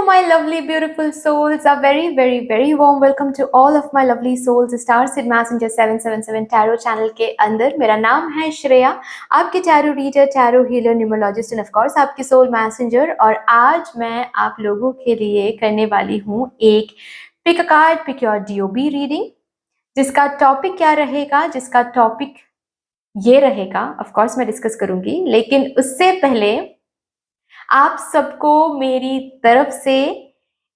my lovely beautiful souls. A very warm welcome to all of my lovely souls. Star Seed Messenger 777 tarot channel के अंदर मेरा नाम है श्रेया, आपके tarot reader, tarot healer, numerologist end of course आपकी soul messenger. और आज मैं आप लोगों के लिए करने वाली हूँ एक pick a card pick your DOB reading, जिसका टॉपिक क्या रहेगा, जिसका टॉपिक ये रहेगा ऑफ कोर्स मैं डिस्कस करूंगी, लेकिन उससे पहले आप सबको मेरी तरफ से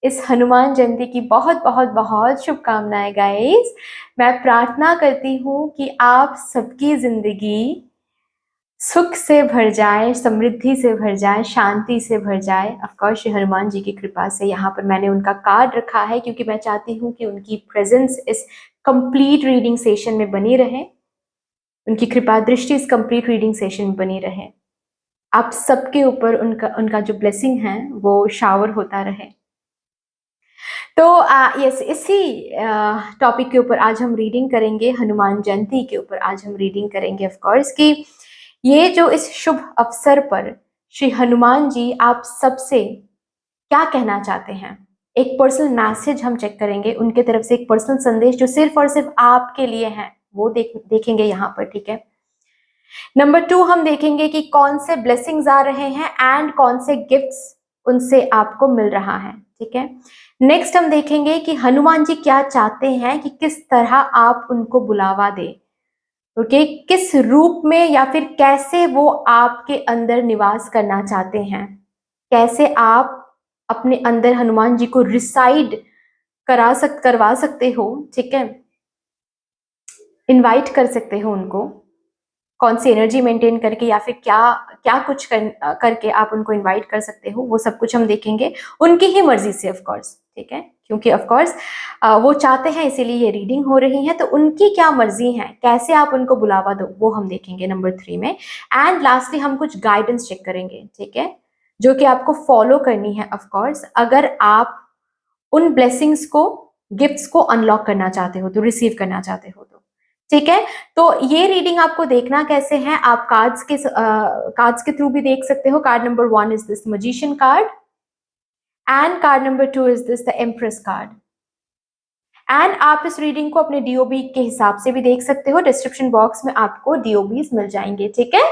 इस हनुमान जयंती की बहुत बहुत बहुत शुभकामनाएं गाइस। मैं प्रार्थना करती हूँ कि आप सबकी जिंदगी सुख से भर जाए, समृद्धि से भर जाए, शांति से भर जाए। ऑफ कोर्स श्री हनुमान जी की कृपा से। यहाँ पर मैंने उनका कार्ड रखा है क्योंकि मैं चाहती हूँ कि उनकी प्रेजेंस इस कंप्लीट रीडिंग सेशन में बनी रहे, उनकी कृपा दृष्टि इस कंप्लीट रीडिंग सेशन में बनी रहे, आप सबके ऊपर उनका जो ब्लेसिंग है वो शावर होता रहे। तो यस, इसी टॉपिक के ऊपर आज हम रीडिंग करेंगे, हनुमान जयंती के ऊपर आज हम रीडिंग करेंगे ऑफ कोर्स कि ये जो इस शुभ अवसर पर श्री हनुमान जी आप सबसे क्या कहना चाहते हैं। एक पर्सनल मैसेज हम चेक करेंगे, उनके तरफ से एक पर्सनल संदेश जो सिर्फ और सिर्फ आपके लिए है वो देखेंगे यहाँ पर, ठीक है। नंबर 2 हम देखेंगे कि कौन से ब्लेसिंग्स आ रहे हैं एंड कौन से गिफ्ट्स उनसे आपको मिल रहा है, ठीक है। नेक्स्ट हम देखेंगे कि हनुमान जी क्या चाहते हैं कि किस तरह आप उनको बुलावा दे, ओके, किस रूप में या फिर कैसे वो आपके अंदर निवास करना चाहते हैं, कैसे आप अपने अंदर हनुमान जी को रिसाइड करवा सकते हो, ठीक है, इनवाइट कर सकते हो उनको, कौन सी एनर्जी मेंटेन करके या फिर क्या कुछ करके आप उनको इनवाइट कर सकते हो, वो सब कुछ हम देखेंगे उनकी ही मर्जी से ऑफ कोर्स, ठीक है, क्योंकि ऑफ कोर्स वो चाहते हैं इसीलिए ये रीडिंग हो रही है, तो उनकी क्या मर्जी है, कैसे आप उनको बुलावा दो वो हम देखेंगे नंबर 3 में। एंड लास्टली हम कुछ गाइडेंस चेक करेंगे, ठीक है, जो कि आपको फॉलो करनी है ऑफ कोर्स अगर आप उन ब्लेसिंग्स को, गिफ्ट्स को अनलॉक करना चाहते हो, तो रिसीव करना चाहते हो, तो ठीक है। तो ये रीडिंग आपको देखना कैसे है, आप कार्ड्स के थ्रू भी देख सकते हो। Card number 1 is this magician card and card number 2 is this the empress card. And आप इस रीडिंग को अपने डीओबी के हिसाब से भी देख सकते हो, डिस्क्रिप्शन बॉक्स में आपको डीओबीज मिल जाएंगे, ठीक है।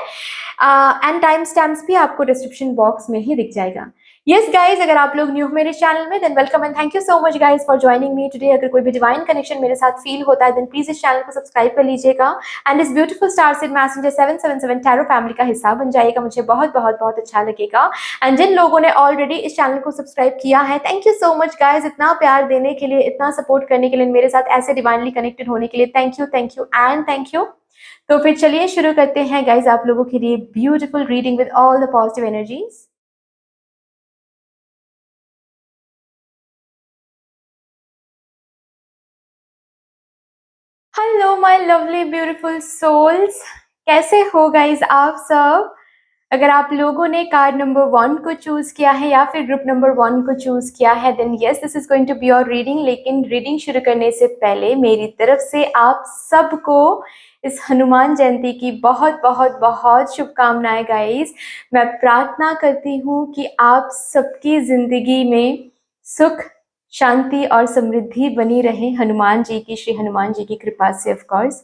एंड टाइम स्टैम्प्स भी आपको डिस्क्रिप्शन बॉक्स में ही दिख जाएगा। यस गाइज, अगर आप लोग न्यू हो मेरे चैनल में than welcome and thank you so much guys for joining me today. अगर कोई भी डिवाइन कनेक्शन मेरे साथ फील होता है देन प्लीज इस चैनल को सब्सक्राइब कर लीजिएगा एंड इस beautiful star seed messenger 777 tarot family का हिस्सा बन जाइएगा, मुझे बहुत बहुत बहुत अच्छा लगेगा। एंड जिन लोगों ने ऑलरेडी इस चैनल को सब्सक्राइब किया है, thank you so much guys, इतना प्यार देने के लिए, इतना सपोर्ट करने के लिए, मेरे साथ ऐसे डिवाइनली कनेक्टेड होने के लिए thank you and thank you. तो फिर चलिए शुरू करते हैं गाइज आप लोगों के लिए beautiful reading with all the positive energies. Hello my lovely beautiful souls, कैसे हो गाइज आप सब। अगर आप लोगों ने कार्ड नंबर 1 को चूज किया है या फिर ग्रुप नंबर 1 को चूज किया है then yes this is going to be your reading. लेकिन रीडिंग शुरू करने से पहले मेरी तरफ से आप सबको इस हनुमान जयंती की बहुत बहुत बहुत शुभकामनाएं गाइस। मैं प्रार्थना करती हूँ कि आप सबकी जिंदगी में सुख, शांति और समृद्धि बनी रहे हनुमान जी की, श्री हनुमान जी की कृपा से ऑफ कोर्स।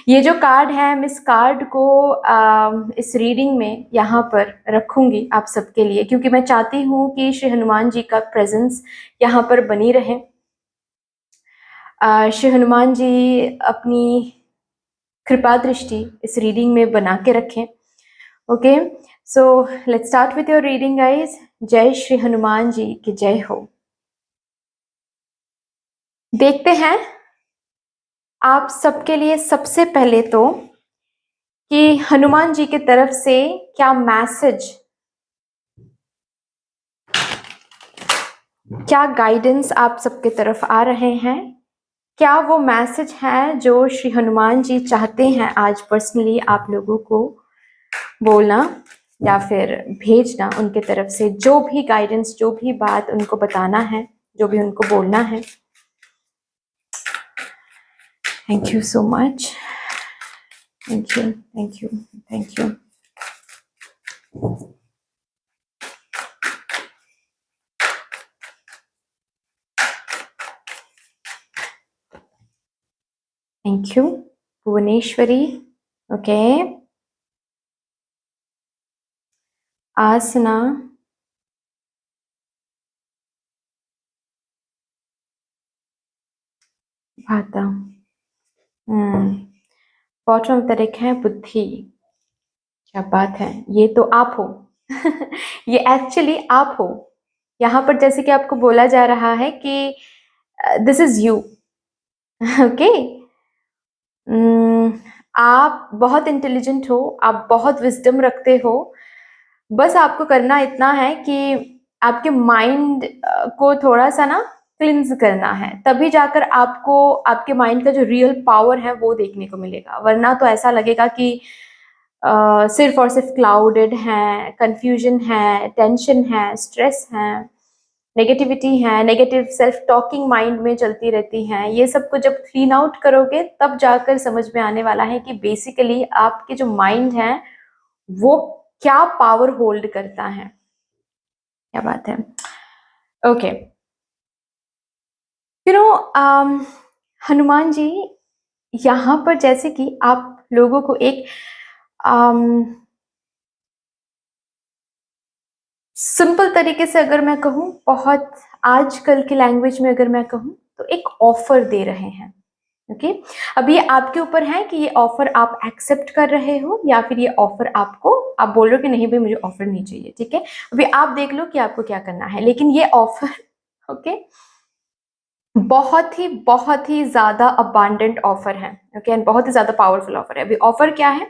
ये जो कार्ड है मैं इस कार्ड को इस रीडिंग में यहाँ पर रखूंगी आप सबके लिए, क्योंकि मैं चाहती हूँ कि श्री हनुमान जी का प्रेजेंस यहाँ पर बनी रहे। श्री हनुमान जी अपनी कृपा दृष्टि इस रीडिंग में बना के रखें। Okay, so let's start with your reading guys. जय श्री हनुमान जी की जय हो। देखते हैं आप सबके लिए सबसे पहले तो कि हनुमान जी की तरफ से क्या मैसेज, क्या गाइडेंस आप सबके तरफ आ रहे हैं, क्या वो मैसेज है जो श्री हनुमान जी चाहते हैं आज पर्सनली आप लोगों को बोलना या फिर भेजना उनके तरफ से, जो भी गाइडेंस, जो भी बात उनको बताना है, जो भी उनको बोलना है। Thank you so much, thank you thank you thank you. Thank you Bhuvaneshwari. Okay, Asna, भाता। बॉटम ऑफ द डेक है बुद्धि। क्या बात है, ये तो आप हो। ये एक्चुअली आप हो। यहाँ पर जैसे कि आपको बोला जा रहा है कि दिस इज यू। ओके, आप बहुत इंटेलिजेंट हो, आप बहुत विजडम रखते हो। बस आपको करना इतना है कि आपके माइंड को थोड़ा सा ना क्लिंज करना है, तभी जाकर आपको आपके माइंड का जो रियल पावर है वो देखने को मिलेगा। वरना तो ऐसा लगेगा कि सिर्फ और सिर्फ क्लाउडेड है, कंफ्यूजन है, टेंशन है, स्ट्रेस है, नेगेटिविटी है, नेगेटिव सेल्फ टॉकिंग माइंड में चलती रहती हैं। ये सब को जब क्लीन आउट करोगे तब जाकर समझ में आने वाला है कि बेसिकली आपके जो माइंड है वो क्या पावर होल्ड करता है। क्या बात है। Okay, you know Hanuman ji, यहाँ पर जैसे कि आप लोगों को एक सिंपल तरीके से अगर मैं कहूँ, बहुत आजकल की लैंग्वेज में अगर मैं कहूँ तो एक ऑफर दे रहे हैं। ओके, अब ये आपके ऊपर है कि ये ऑफर आप एक्सेप्ट कर रहे हो या फिर ये ऑफर आपको, आप बोल रहे हो कि नहीं भाई मुझे ऑफर नहीं चाहिए। ठीक है, अभी आप देख लो कि आपको क्या करना है, लेकिन ये ऑफर ओके बहुत ही ज्यादा अबांडेंट ऑफर है। ओके, एंड बहुत ही ज्यादा पावरफुल ऑफर है। अभी ऑफर क्या है,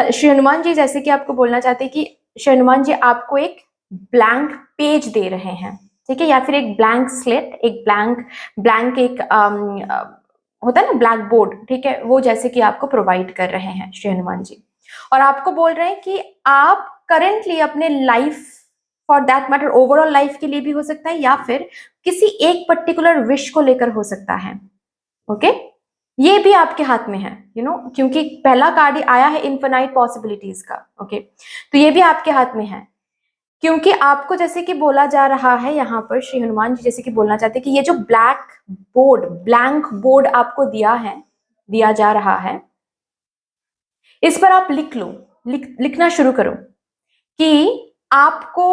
श्री हनुमान जी जैसे कि आपको बोलना चाहते हैं कि श्री हनुमान जी आपको एक ब्लैंक पेज दे रहे हैं। ठीक है, या फिर एक ब्लैंक स्लेट, एक ब्लैंक ब्लैंक एक होता है ना ब्लैक बोर्ड। ठीक है, वो जैसे कि आपको प्रोवाइड कर रहे हैं श्री हनुमान जी, और आपको बोल रहे हैं कि आप करेंटली अपने life, for that matter overall life के लिए भी हो सकता है या फिर किसी एक पर्टिकुलर विश को लेकर हो सकता है। ओके, ये भी आपके हाथ में है, क्योंकि पहला कार्ड आया है इन्फिनाइट पॉसिबिलिटीज का। ओके, तो ये भी आपके हाथ में है, क्योंकि आपको जैसे कि बोला जा रहा है यहाँ पर श्री हनुमान जी जैसे कि बोलना चाहते हैं कि ये जो ब्लैक बोर्ड, ब्लैंक बोर्ड आपको दिया जा रहा है, इस पर आप लिख लो, लिखना शुरू करो कि आपको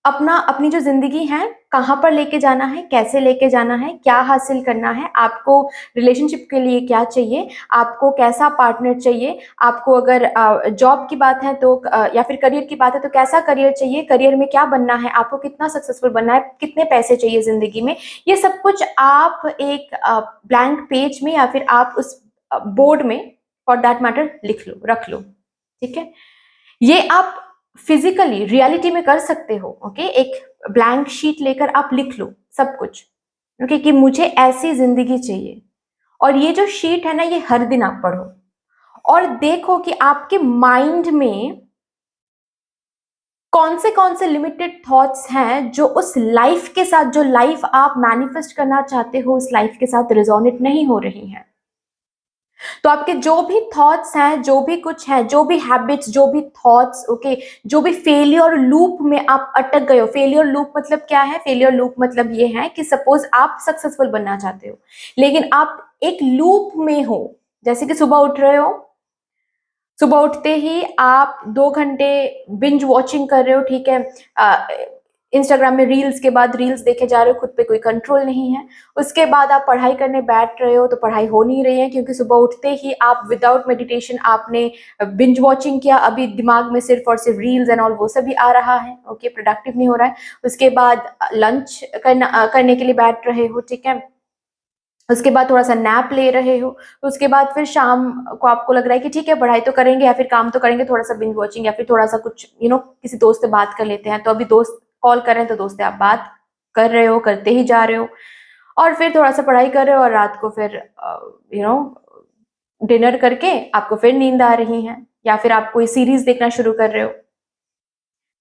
अपनी जो जिंदगी है कहाँ पर लेके जाना है, कैसे लेके जाना है, क्या हासिल करना है, आपको रिलेशनशिप के लिए क्या चाहिए, आपको कैसा पार्टनर चाहिए, आपको अगर जॉब की बात है तो या फिर करियर की बात है तो कैसा करियर चाहिए, करियर में क्या बनना है, आपको कितना सक्सेसफुल बनना है, कितने पैसे चाहिए जिंदगी में, ये सब कुछ आप एक ब्लैंक पेज में या फिर आप उस बोर्ड में फॉर दैट मैटर लिख लो, रख लो। ठीक है, ये आप फिजिकली रियलिटी में कर सकते हो। ओके, एक ब्लैंक शीट लेकर आप लिख लो सब कुछ। ओके, कि मुझे ऐसी जिंदगी चाहिए, और ये जो शीट है ना ये हर दिन आप पढ़ो और देखो कि आपके माइंड में कौन से लिमिटेड थॉट्स हैं जो उस लाइफ के साथ, जो लाइफ आप मैनिफेस्ट करना चाहते हो उस लाइफ के साथ रिजोनेट नहीं हो रही हैं। तो आपके जो भी थॉट्स हैं, जो भी कुछ है, जो भी हैबिट्स, जो भी थॉट्स, ओके, जो भी फेलियर लूप में आप अटक गए हो। फेलियर लूप मतलब क्या है? फेलियर लूप मतलब ये है कि सपोज आप सक्सेसफुल बनना चाहते हो लेकिन आप एक लूप में हो। जैसे कि सुबह उठ रहे हो, सुबह उठते ही आप 2 घंटे बिंज वॉचिंग कर रहे हो। ठीक है, इंस्टाग्राम में रील्स के बाद रील्स देखे जा रहे हो, खुद पे कोई कंट्रोल नहीं है। उसके बाद आप पढ़ाई करने बैठ रहे हो तो पढ़ाई हो नहीं रही है, क्योंकि सुबह उठते ही आप विदाउट मेडिटेशन आपने बिंज वॉचिंग किया, अभी दिमाग में सिर्फ और सिर्फ रील्स एंड ऑल वो सभी आ रहा है। ओके, प्रोडक्टिव नहीं हो रहा है। उसके बाद लंच करने के लिए बैठ रहे हो। ठीक है, उसके बाद थोड़ा सा नैप ले रहे हो, तो उसके बाद फिर शाम को आपको लग रहा है कि ठीक है पढ़ाई तो करेंगे या फिर काम तो करेंगे, थोड़ा सा बिंज वॉचिंग या फिर थोड़ा सा कुछ किसी दोस्त से बात कर लेते हैं। तो अभी दोस्त कॉल कर रहे हैं तो दोस्त से आप बात कर रहे हो, करते ही जा रहे हो, और फिर थोड़ा सा पढ़ाई कर रहे हो और रात को फिर डिनर करके आपको फिर नींद आ रही है, या फिर आप कोई सीरीज देखना शुरू कर रहे हो।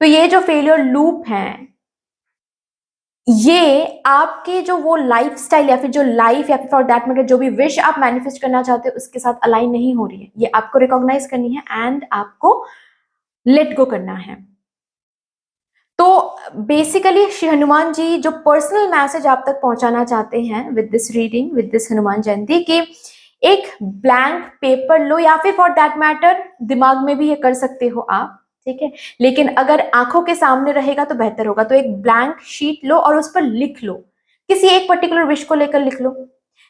तो ये जो फेलियर लूप है, ये आपके जो वो लाइफस्टाइल या फिर जो लाइफ या फिर फॉर दैट मैटर जो भी विश आप मैनिफेस्ट करना चाहते हो उसके साथ अलाइन नहीं हो रही है। ये आपको रिकॉग्नाइज करनी है एंड आपको लेट गो करना है। तो बेसिकली श्री हनुमान जी जो पर्सनल मैसेज आप तक पहुंचाना चाहते हैं with this reading, with this Hanuman Jayanti, कि एक ब्लैंक पेपर लो, या फिर फॉर दैट मैटर दिमाग में भी ये कर सकते हो आप, ठीक है, लेकिन अगर आंखों के सामने रहेगा तो बेहतर होगा। तो एक ब्लैंक शीट लो और उस पर लिख लो, किसी एक पर्टिकुलर विश को लेकर लिख लो।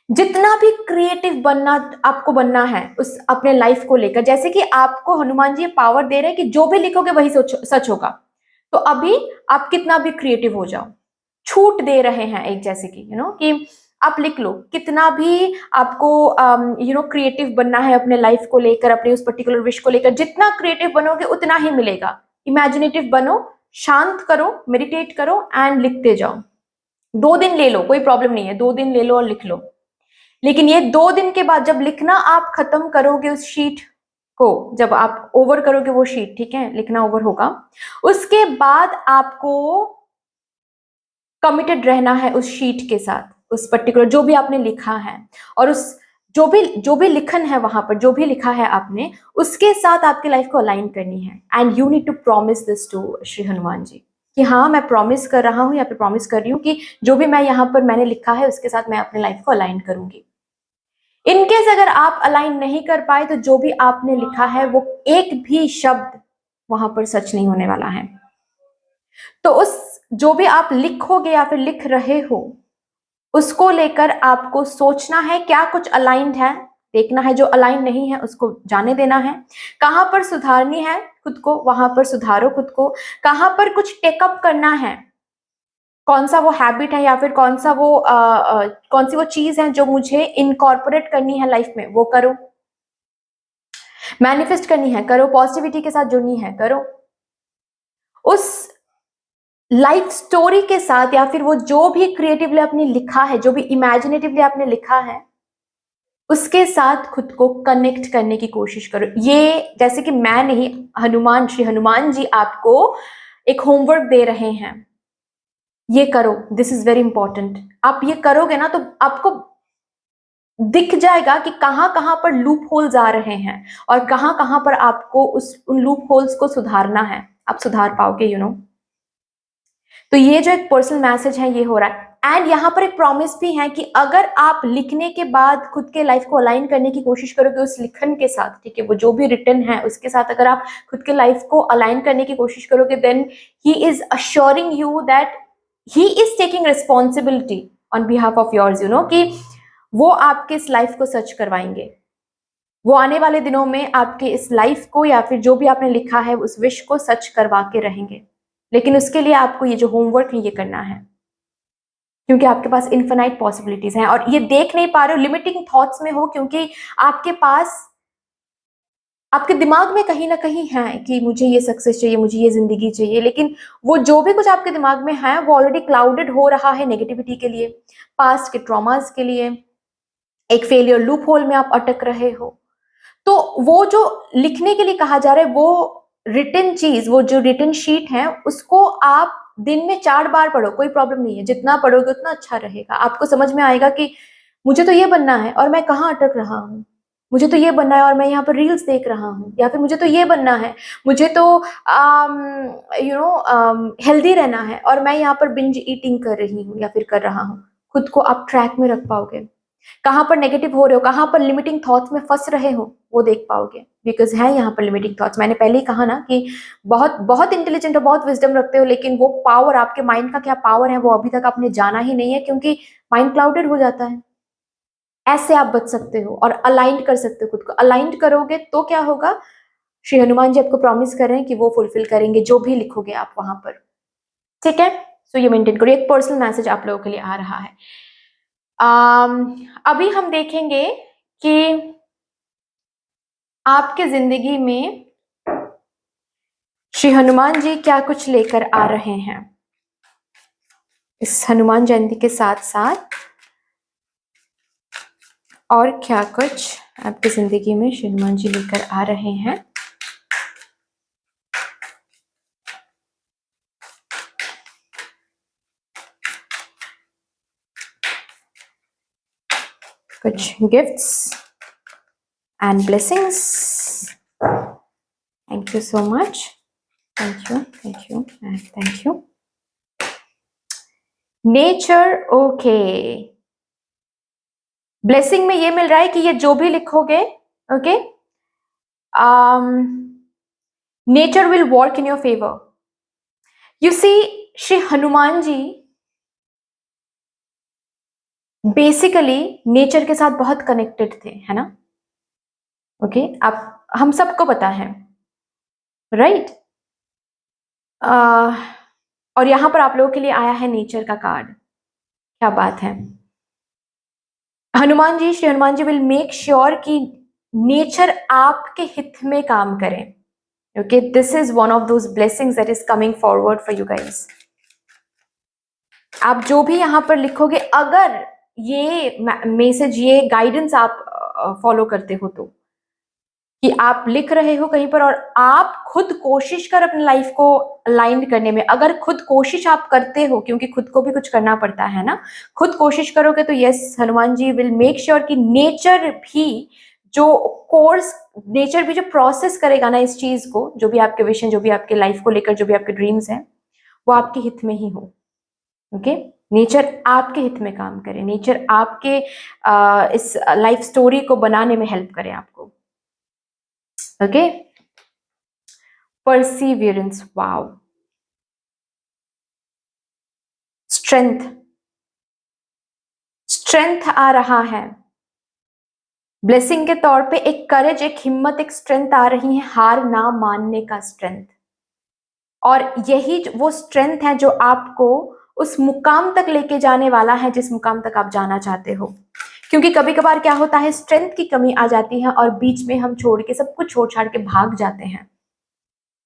जितना भी क्रिएटिव बनना आपको बनना है उस अपने लाइफ को लेकर, जैसे कि आपको हनुमान जी पावर दे रहे हैं कि जो भी लिखोगे वही सच होगा। तो अभी आप कितना भी क्रिएटिव हो जाओ, छूट दे रहे हैं एक, जैसे कि कि आप लिख लो कितना भी आपको क्रिएटिव बनना है अपने लाइफ को लेकर, अपने उस पर्टिकुलर विश को लेकर। जितना क्रिएटिव बनोगे उतना ही मिलेगा। इमेजिनेटिव बनो, शांत करो, मेडिटेट करो एंड लिखते जाओ। 2 दिन ले लो, कोई प्रॉब्लम नहीं है, 2 दिन ले लो और लिख लो। लेकिन ये 2 दिन के बाद जब लिखना आप खत्म करोगे उस शीट को, जब आप ओवर करोगे वो शीट, ठीक है, लिखना ओवर होगा, उसके बाद आपको कमिटेड रहना है उस शीट के साथ, उस पर्टिकुलर जो भी आपने लिखा है, और उस जो भी लिखन है वहां पर, जो भी लिखा है आपने, उसके साथ आपकी लाइफ को अलाइन करनी है। And you need to promise this to Shri Hanuman ji कि हाँ मैं प्रॉमिस कर रहा हूँ या फिर प्रॉमिस कर रही हूँ कि जो भी मैं यहाँ पर मैंने लिखा है उसके साथ मैं अपने लाइफ को अलाइन करूंगी। इनकेस अगर आप अलाइन नहीं कर पाए तो जो भी आपने लिखा है वो एक भी शब्द वहां पर सच नहीं होने वाला है। तो उस जो भी आप लिखोगे या फिर लिख रहे हो उसको लेकर आपको सोचना है क्या कुछ अलाइंड है, देखना है, जो अलाइन नहीं है उसको जाने देना है, कहां पर सुधारनी है खुद को वहां पर सुधारो खुद को, कहां पर कुछ टेकअप करना है, कौन सा वो हैबिट है या फिर कौन सा वो कौन सी वो चीज है जो मुझे इनकॉर्पोरेट करनी है लाइफ में, वो करो। मैनिफेस्ट करनी है, करो। पॉजिटिविटी के साथ जुड़नी है, करो। उस लाइफ स्टोरी के साथ या फिर वो जो भी क्रिएटिवली आपने लिखा है, जो भी इमेजिनेटिवली आपने लिखा है, उसके साथ खुद को कनेक्ट करने की कोशिश करो। ये जैसे कि मैं नहीं, हनुमान, श्री हनुमान जी आपको एक होमवर्क दे रहे हैं, ये करो, दिस इज वेरी इंपॉर्टेंट। आप ये करोगे ना तो आपको दिख जाएगा कि कहां कहां पर लूप होल्स आ रहे हैं और कहां कहां पर आपको उन लूप होल्स को सुधारना है, आप सुधार पाओगे, तो ये जो एक पर्सनल मैसेज है ये हो रहा है। एंड यहाँ पर एक प्रॉमिस भी है कि अगर आप लिखने के बाद खुद के लाइफ को अलाइन करने की कोशिश करोगे उस लिखन के साथ, ठीक है, वो जो भी रिटन है उसके साथ अगर आप खुद के लाइफ को अलाइन करने की कोशिश करोगे, then he is assuring you that he is taking responsibility on behalf of yours, कि वो आपके इस लाइफ को सच करवाएंगे। वो आने वाले दिनों में आपके इस लाइफ को या फिर जो भी आपने लिखा है उस विश को सच करवा के रहेंगे। लेकिन उसके लिए आपको ये जो होमवर्क है ये करना है, क्योंकि आपके पास इन्फिनाइट पॉसिबिलिटीज हैं और ये देख नहीं पा रहे हो, लिमिटिंग थॉट्स में हो, क्योंकि आपके पास, आपके दिमाग में कहीं ना कहीं है कि मुझे ये सक्सेस चाहिए, मुझे ये जिंदगी चाहिए, लेकिन वो जो भी कुछ आपके दिमाग में है वो ऑलरेडी क्लाउडेड हो रहा है नेगेटिविटी के लिए, पास्ट के ट्रॉमास के लिए, एक फेलियर लूप होल में आप अटक रहे हो। तो वो जो लिखने के लिए कहा जा रहा है, वो रिटन चीज, वो जो रिटन शीट है उसको आप दिन में 4 बार पढ़ो, कोई प्रॉब्लम नहीं है। जितना पढ़ोगे उतना अच्छा रहेगा, आपको समझ में आएगा कि मुझे तो ये बनना है और मैं कहाँ अटक रहा हूँ, मुझे तो ये बनना है और मैं यहाँ पर रील्स देख रहा हूँ, या फिर मुझे तो ये बनना है, मुझे तो हेल्दी रहना है और मैं यहाँ पर बिंज ईटिंग कर रही हूँ या फिर कर रहा हूँ। खुद को आप ट्रैक में रख पाओगे, कहां पर नेगेटिव हो रहे हो, कहां पर लिमिटिंग थॉट्स में फंस रहे हो वो देख पाओगे, बिकॉज है यहाँ पर लिमिटिंग थॉट्स। मैंने पहले ही कहा ना कि बहुत बहुत इंटेलिजेंट हो, बहुत विजडम रखते हो, लेकिन वो पावर, आपके माइंड का क्या पावर है वो अभी तक आपने जाना ही नहीं है, क्योंकि माइंड क्लाउडेड हो जाता है। ऐसे आप बच सकते हो और अलाइंड कर सकते हो खुद को। अलाइंड करोगे तो क्या होगा, श्री हनुमान जी आपको प्रॉमिस कर रहे हैं कि वो फुलफिल करेंगे जो भी लिखोगे आप वहां पर, ठीक है। सो ये मेंटेन करो, एक पर्सनल मैसेज आप लोगों के लिए आ रहा है। अभी हम देखेंगे कि आपके जिंदगी में श्री हनुमान जी क्या कुछ लेकर आ रहे हैं इस हनुमान जयंती के साथ साथ, और क्या कुछ आपकी जिंदगी में श्री हनुमान जी लेकर आ रहे हैं। कुछ gifts and blessings. Thank you so much, thank you, thank you and thank you. Nature, okay, blessing में ये मिल रहा है कि ये जो भी लिखोगे, okay, nature will work in your favour. You see, Shri Hanuman ji basically nature के साथ बहुत कनेक्टेड थे, है ना? ओके, आप हम सबको पता है, राइट? और यहां पर आप लोगों के लिए आया है नेचर का कार्ड. क्या बात है. Hanuman ji, Shri Hanuman ji will make sure कि नेचर आपके हित में काम करे. Okay, this is one of those blessings that is coming forward for you guys. आप जो भी यहां पर लिखोगे, अगर ये मैसेज, ये गाइडेंस आप फॉलो करते हो, तो कि आप लिख रहे हो कहीं पर और आप खुद कोशिश कर अपनी लाइफ को अलाइन करने में, अगर खुद कोशिश आप करते हो, क्योंकि खुद को भी कुछ करना पड़ता है ना, खुद कोशिश करोगे तो yes, Hanuman ji will make sure कि नेचर भी जो कोर्स, नेचर भी जो प्रोसेस करेगा ना इस चीज को, जो भी आपके विजन, जो भी आपके लाइफ को लेकर जो भी आपके ड्रीम्स हैं, वो आपके हित में ही हो. ओके, नेचर आपके हित में काम करे, नेचर आपके इस लाइफ स्टोरी को बनाने में हेल्प करे आपको. Okay, perseverance, wow, strength, strength आ रहा है. ब्लेसिंग के तौर पे एक करेज, एक हिम्मत, एक स्ट्रेंथ आ रही है, हार ना मानने का स्ट्रेंथ. और यही वो स्ट्रेंथ है जो आपको उस मुकाम तक लेके जाने वाला है जिस मुकाम तक आप जाना चाहते हो. क्योंकि कभी कभार क्या होता है, स्ट्रेंथ की कमी आ जाती है और बीच में हम छोड़ के, सब कुछ छोड़ छाड़ के भाग जाते हैं.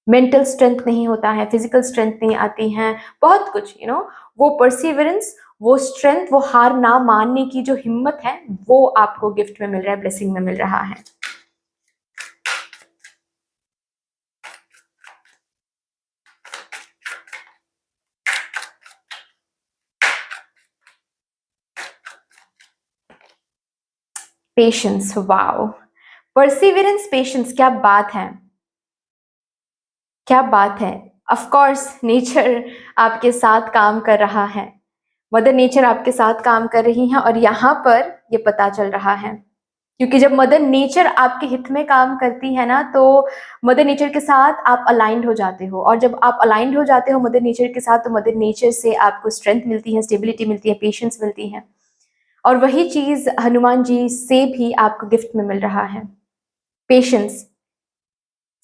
मेंटल स्ट्रेंथ नहीं होता है, फिजिकल स्ट्रेंथ नहीं आती है, बहुत कुछ, वो परसिवरेंस, वो स्ट्रेंथ, वो हार ना मानने की जो हिम्मत है, वो आपको गिफ्ट में मिल रहा है, ब्लेसिंग में मिल रहा है. पेशेंस, वाओ, परसिवरेंस, पेशेंस, क्या बात है, क्या बात है. ऑफ कोर्स नेचर आपके साथ काम कर रहा है, मदर नेचर आपके साथ काम कर रही है, और यहाँ पर ये पता चल रहा है. क्योंकि जब मदर नेचर आपके हित में काम करती है ना, तो मदर नेचर के साथ आप अलाइंड हो जाते हो, और जब आप अलाइंड हो जाते हो मदर नेचर के साथ, तो मदर नेचर से आपको स्ट्रेंथ मिलती है, स्टेबिलिटी मिलती है, पेशेंस मिलती है. और वही चीज हनुमान जी से भी आपको गिफ्ट में मिल रहा है. पेशेंस,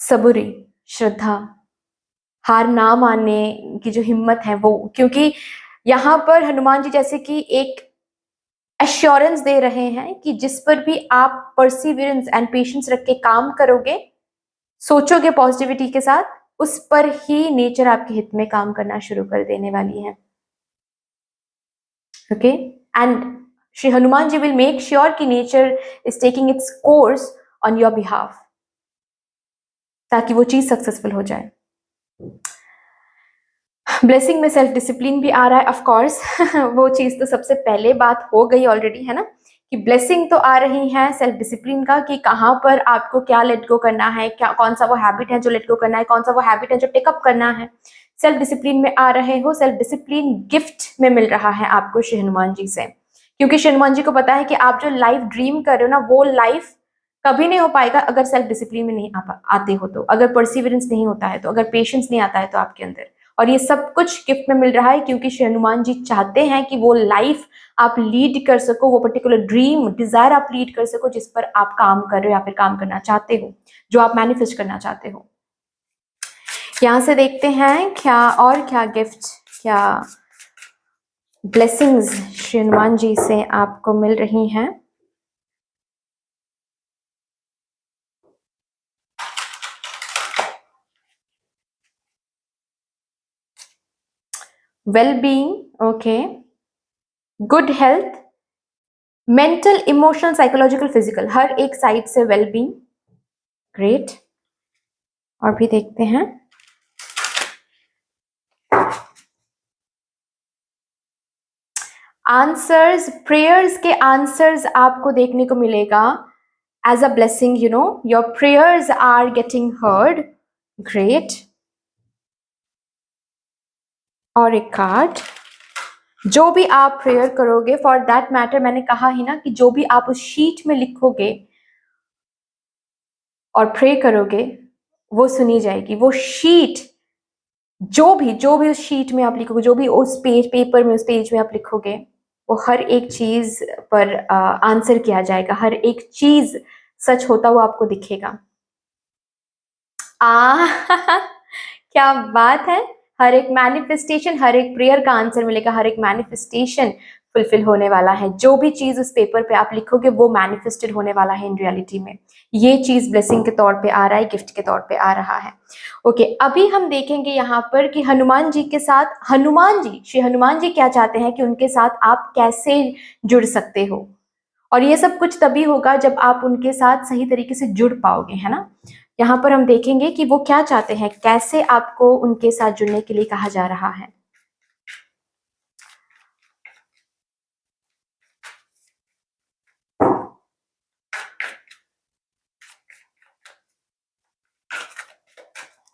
सबूरी, श्रद्धा, हार ना मानने की जो हिम्मत है वो. क्योंकि यहाँ पर हनुमान जी जैसे कि एक एश्योरेंस दे रहे हैं कि जिस पर भी आप परसिवियरेंस एंड पेशेंस रख के काम करोगे, सोचोगे पॉजिटिविटी के साथ, उस पर ही नेचर आपके हित में काम करना शुरू कर देने वाली है. Okay, and Shri Hanuman ji will make sure कि nature is taking its course on your behalf, ताकि वो चीज सक्सेसफुल हो जाए. ब्लेसिंग में सेल्फ डिसिप्लिन भी आ रहा है, ऑफ कोर्स. वो चीज तो सबसे पहले बात हो गई ऑलरेडी, है ना, कि ब्लेसिंग तो आ रही है सेल्फ डिसिप्लिन का, कि कहाँ पर आपको क्या लेट गो करना है, क्या कौन सा वो हैबिट है जो लेट गो करना है, कौन सा वो हैबिट है जो टेकअप करना है. सेल्फ डिसिप्लिन में आ रहे हो, सेल्फ डिसिप्लिन गिफ्ट में मिल रहा है आपको श्री हनुमान जी से. क्योंकि श्री हनुमान जी को पता है कि आप जो लाइफ ड्रीम कर रहे हो ना, वो लाइफ कभी नहीं हो पाएगा अगर सेल्फ डिसिप्लिन में नहीं आते हो, तो अगर परसिवरेंस नहीं होता है, तो अगर पेशेंस नहीं आता है तो आपके अंदर. और ये सब कुछ गिफ्ट में मिल रहा है क्योंकि श्री हनुमान जी चाहते हैं कि वो लाइफ आप लीड कर सको, वो पर्टिकुलर ड्रीम, डिजायर आप लीड कर सको जिस पर आप काम कर रहे हो या फिर काम करना चाहते हो, जो आप मैनिफेस्ट करना चाहते हो. यहां से देखते हैं क्या और क्या गिफ्ट, क्या ब्लेसिंग्स श्री हनुमान जी से आपको मिल रही हैं. well-being, okay, good health, mental, emotional, psychological, physical, हर एक साइड से वेलबींग, ग्रेट. और भी देखते हैं. आंसर्स, प्रेयर्स के आंसर्स आपको देखने को मिलेगा as a blessing, your prayers are getting heard, great. और एक कार्ड, जो भी आप प्रेयर करोगे, फॉर दैट मैटर मैंने कहा ही ना कि जो भी आप उस शीट में लिखोगे और प्रे करोगे वो सुनी जाएगी। वो शीट जो भी उस शीट में आप लिखोगे, जो भी उस पेपर में, उस पेज में आप लिखोगे, वो हर एक चीज पर आंसर किया जाएगा। हर एक चीज सच होता हुआ आपको दिखेगा। आ क्या बात है। हर एक मैनिफेस्टेशन, हर एक प्रेयर का आंसर मिलेगा। हर एक मैनिफेस्टेशन फुलफिल होने वाला है। जो भी चीज उस पेपर पे आप लिखोगे वो मैनिफेस्टेड होने वाला है इन रियलिटी में। ये चीज ब्लेसिंग के तौर पे आ रहा है, गिफ्ट के तौर पे आ रहा है। ओके, अभी हम देखेंगे यहाँ पर कि हनुमान जी के साथ, श्री हनुमान जी क्या चाहते हैं कि उनके साथ आप कैसे जुड़ सकते हो। और ये सब कुछ तभी होगा जब आप उनके साथ सही तरीके से जुड़ पाओगे, है ना। यहाँ पर हम देखेंगे कि वो क्या चाहते हैं, कैसे आपको उनके साथ जुड़ने के लिए कहा जा रहा है।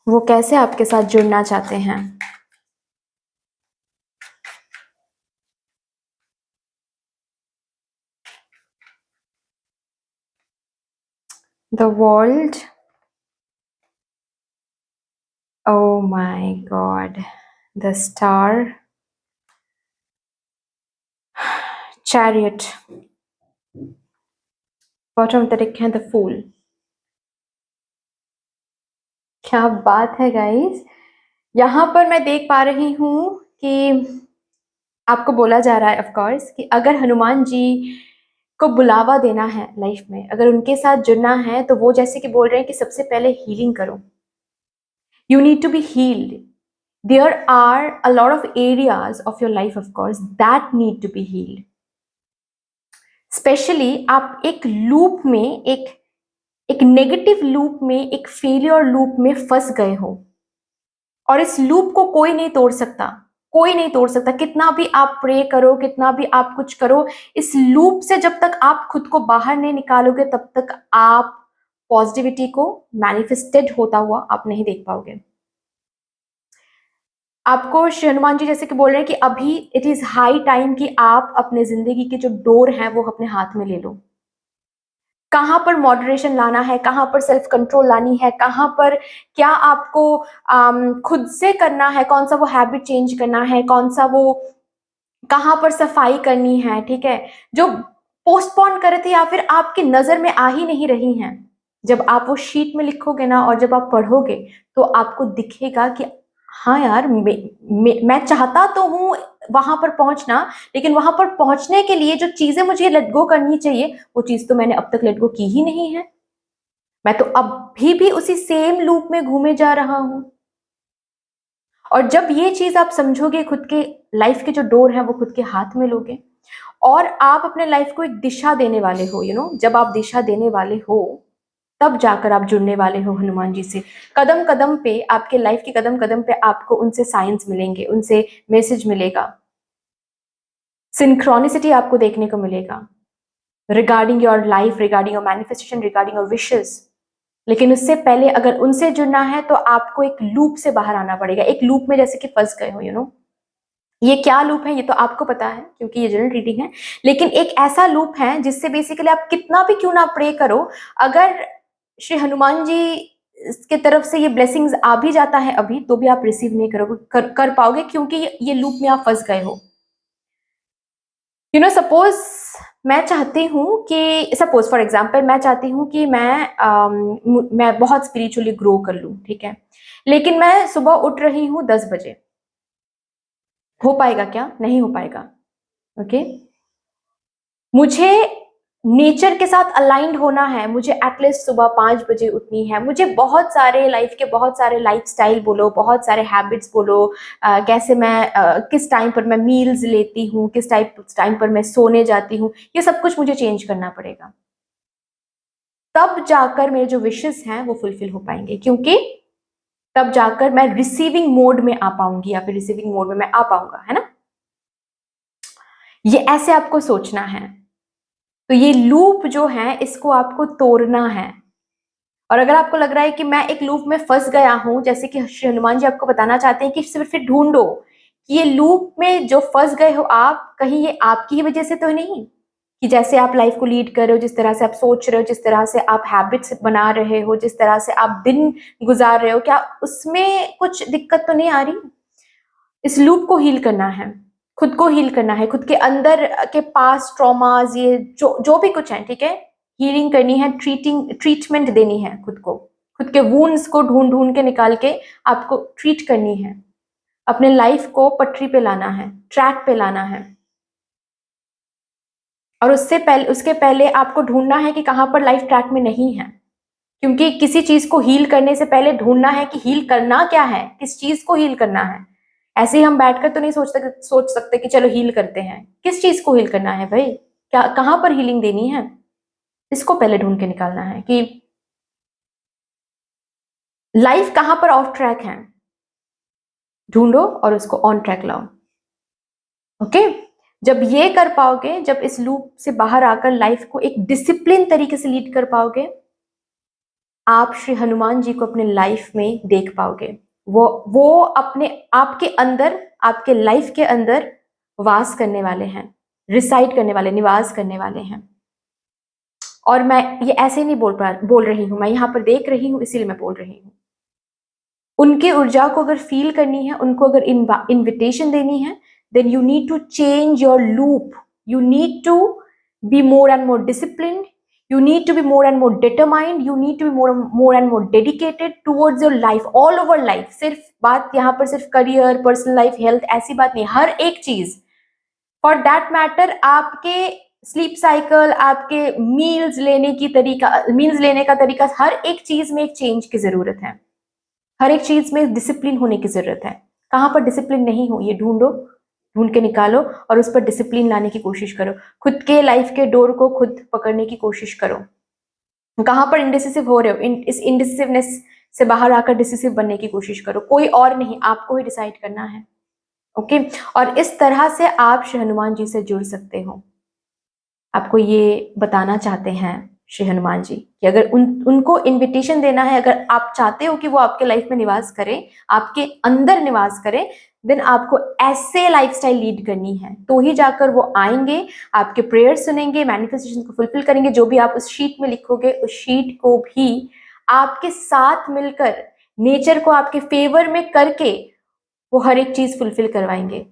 वो कैसे आपके साथ जुड़ना चाहते हैं। The world, oh my God, the star, chariot, bottom पे लिखे हैं द फूल। क्या बात है गाइस। यहाँ पर मैं देख पा रही हूँ कि आपको बोला जा रहा है ऑफ कोर्स कि अगर हनुमान जी को बुलावा देना है लाइफ में, अगर उनके साथ जुड़ना है, तो वो जैसे कि बोल रहे हैं कि सबसे पहले हीलिंग करो। You need to be healed. There are a lot of areas of your life of course that need to be healed. Especially आप एक लूप में, एक नेगेटिव लूप में, एक फेलियर लूप में फंस गए हो, और इस लूप को कोई नहीं तोड़ सकता। कोई नहीं तोड़ सकता, कितना भी आप प्रे करो, कितना भी आप कुछ करो, इस लूप से जब तक आप खुद को बाहर नहीं निकालोगे तब तक आप पॉजिटिविटी को मैनिफेस्टेड होता हुआ आप नहीं देख पाओगे। आपको श्री हनुमान जी जैसे कि बोल रहे हैं कि अभी इट इज हाई टाइम कि आप अपने जिंदगी के जो डोर हैं वो अपने हाथ में ले लो। कहाँ पर मॉडरेशन लाना है, कहाँ पर सेल्फ कंट्रोल लानी है, कहाँ पर क्या आपको खुद से करना है, कौन सा वो हैबिट चेंज करना है, कौन सा वो, कहाँ पर सफाई करनी है, ठीक है, जो पोस्टपोन करे थे या फिर आपकी नजर में आ ही नहीं रही हैं। जब आप वो शीट में लिखोगे ना और जब आप पढ़ोगे तो आपको दिखेगा कि हाँ यार, मैं चाहता तो हूँ वहां पर पहुंचना, लेकिन वहां पर पहुंचने के लिए जो चीजें मुझे लेट गो करनी चाहिए वो चीज तो मैंने अब तक लेट गो की ही नहीं है। मैं तो अभी भी उसी सेम लूप में घूमे जा रहा हूं। और जब ये चीज आप समझोगे, खुद के लाइफ के जो डोर है वो खुद के हाथ में लोगे और आप अपने लाइफ को एक दिशा देने वाले हो, जब आप दिशा देने वाले हो तब जाकर आप जुड़ने वाले हो हनुमान जी से। कदम कदम पे, आपके लाइफ के कदम कदम पे आपको उनसे साइंस मिलेंगे, उनसे मैसेज मिलेगा, सिंक्रोनिसिटी आपको देखने को मिलेगा regarding your life, regarding your manifestation, regarding your wishes. लेकिन उससे पहले अगर उनसे जुड़ना है तो आपको एक लूप से बाहर आना पड़ेगा। एक लूप में जैसे कि फंस गए हो, ये क्या लूप है ये तो आपको पता है क्योंकि ये जनरल रीडिंग है। लेकिन एक ऐसा लूप है जिससे बेसिकली आप कितना भी क्यों ना प्रे करो, अगर श्री हनुमान जी के तरफ से ये ब्लेसिंग्स आ भी जाता है अभी, तो भी आप रिसीव नहीं करोगे, कर पाओगे, क्योंकि ये लूप में आप फंस गए हो। सपोज मैं चाहती हूँ कि, सपोज फॉर एग्जाम्पल मैं चाहती हूँ कि मैं बहुत स्पिरिचुअली ग्रो कर लूँ, ठीक है, लेकिन मैं सुबह उठ रही हूँ 10 बजे। हो पाएगा क्या? नहीं हो पाएगा। ओके, मुझे नेचर के साथ अलाइंड होना है, मुझे एटलीस्ट सुबह 5 बजे उठनी है। मुझे बहुत सारे लाइफ के, बहुत सारे लाइफस्टाइल बोलो, बहुत सारे हैबिट्स बोलो, कैसे मैं किस टाइम पर मैं मील्स लेती हूँ, किस टाइम पर मैं सोने जाती हूँ, ये सब कुछ मुझे चेंज करना पड़ेगा। तब जाकर मेरे जो विशेस हैं वो फुलफिल हो पाएंगे, क्योंकि तब जाकर मैं रिसीविंग मोड में आ पाऊंगी या फिर रिसीविंग मोड में मैं आ पाऊंगा, है ना। ये ऐसे आपको सोचना है। तो ये लूप जो है इसको आपको तोड़ना है। और अगर आपको लग रहा है कि मैं एक लूप में फंस गया हूं, जैसे कि श्री हनुमान जी आपको बताना चाहते हैं कि सिर्फ फिर ढूंढो कि ये लूप में जो फंस गए हो आप, कहीं ये आपकी ही वजह से तो नहीं, कि जैसे आप लाइफ को लीड कर रहे हो, जिस तरह से आप सोच रहे हो, जिस तरह से आप हैबिट्स बना रहे हो, जिस तरह से आप दिन गुजार रहे हो, क्या उसमें कुछ दिक्कत तो नहीं आ रही? इस लूप को हील करना है, खुद को हील करना है, खुद के अंदर के पास ट्रॉमाज, ये जो जो भी कुछ है, ठीक है, हीलिंग करनी है, ट्रीटमेंट देनी है खुद को, खुद के वुंड्स को ढूंढ ढूंढ के निकाल के आपको ट्रीट करनी है, अपने लाइफ को पटरी पे लाना है, ट्रैक पे लाना है। और उसके पहले आपको ढूंढना है कि कहां पर लाइफ ट्रैक में नहीं है, क्योंकि किसी चीज को हील करने से पहले ढूंढना है कि हील करना क्या है, किस चीज को हील करना है। ऐसे ही हम बैठकर तो नहीं सोच सकते कि चलो हील करते हैं। किस चीज को हील करना है भाई, क्या कहां पर हीलिंग देनी है, इसको पहले ढूंढ के निकालना है कि लाइफ कहां पर ऑफ ट्रैक है, ढूंढो और उसको ऑन ट्रैक लाओ। ओके, जब ये कर पाओगे, जब इस लूप से बाहर आकर लाइफ को एक डिसिप्लिन तरीके से लीड कर पाओगे, आप श्री हनुमान जी को अपने लाइफ में देख पाओगे। वो अपने आपके अंदर, आपके लाइफ के अंदर वास करने वाले हैं, रिसाइड करने वाले, निवास करने वाले हैं। और मैं ये ऐसे नहीं बोल रही हूं, मैं यहाँ पर देख रही हूं इसीलिए मैं बोल रही हूँ। उनके ऊर्जा को अगर फील करनी है, उनको अगर इन्विटेशन देनी है, then you need to change your loop, you need to be more and more disciplined, you need to be more and more determined, you need to be more and more dedicated towards your life, all over life। सिर्फ बात यहाँ पर सिर्फ career, personal life, health ऐसी बात नहीं, हर एक चीज, फॉर दैट मैटर आपके स्लीप साइकिल, आपके मील्स लेने की तरीका, मील्स लेने का तरीका, हर एक चीज में एक चेंज की जरूरत है, हर एक चीज में डिसिप्लिन होने की जरूरत है। कहाँ पर डिसिप्लिन नहीं हो, ये ढूंढो, ढूंढ के निकालो और उस पर डिसिप्लिन लाने की कोशिश करो, खुद के लाइफ के डोर को खुद पकड़ने की कोशिश करो। कहां पर इंडिसिसिव हो रहे हो, इस इंडिसिसिवनेस से बाहर आकर डिसिसिव बनने की कोशिश करो, कोई और नहीं, आपको ही डिसाइड करना है। ओके, और इस तरह से आप श्री हनुमान जी से जुड़ सकते हो। आपको ये बताना चाहते हैं श्री हनुमान जी कि अगर उनको इनविटेशन देना है, अगर आप चाहते हो कि वो आपके लाइफ में निवास करें, आपके अंदर निवास करें, देन आपको ऐसे लाइफस्टाइल लीड करनी है, तो ही जाकर वो आएंगे, आपके प्रेयर सुनेंगे, मैनिफेस्टेशन को फुलफिल करेंगे। जो भी आप उस शीट में लिखोगे, उस शीट को भी आपके साथ मिलकर, नेचर को आपके फेवर में करके वो हर एक चीज फुलफिल करवाएंगे।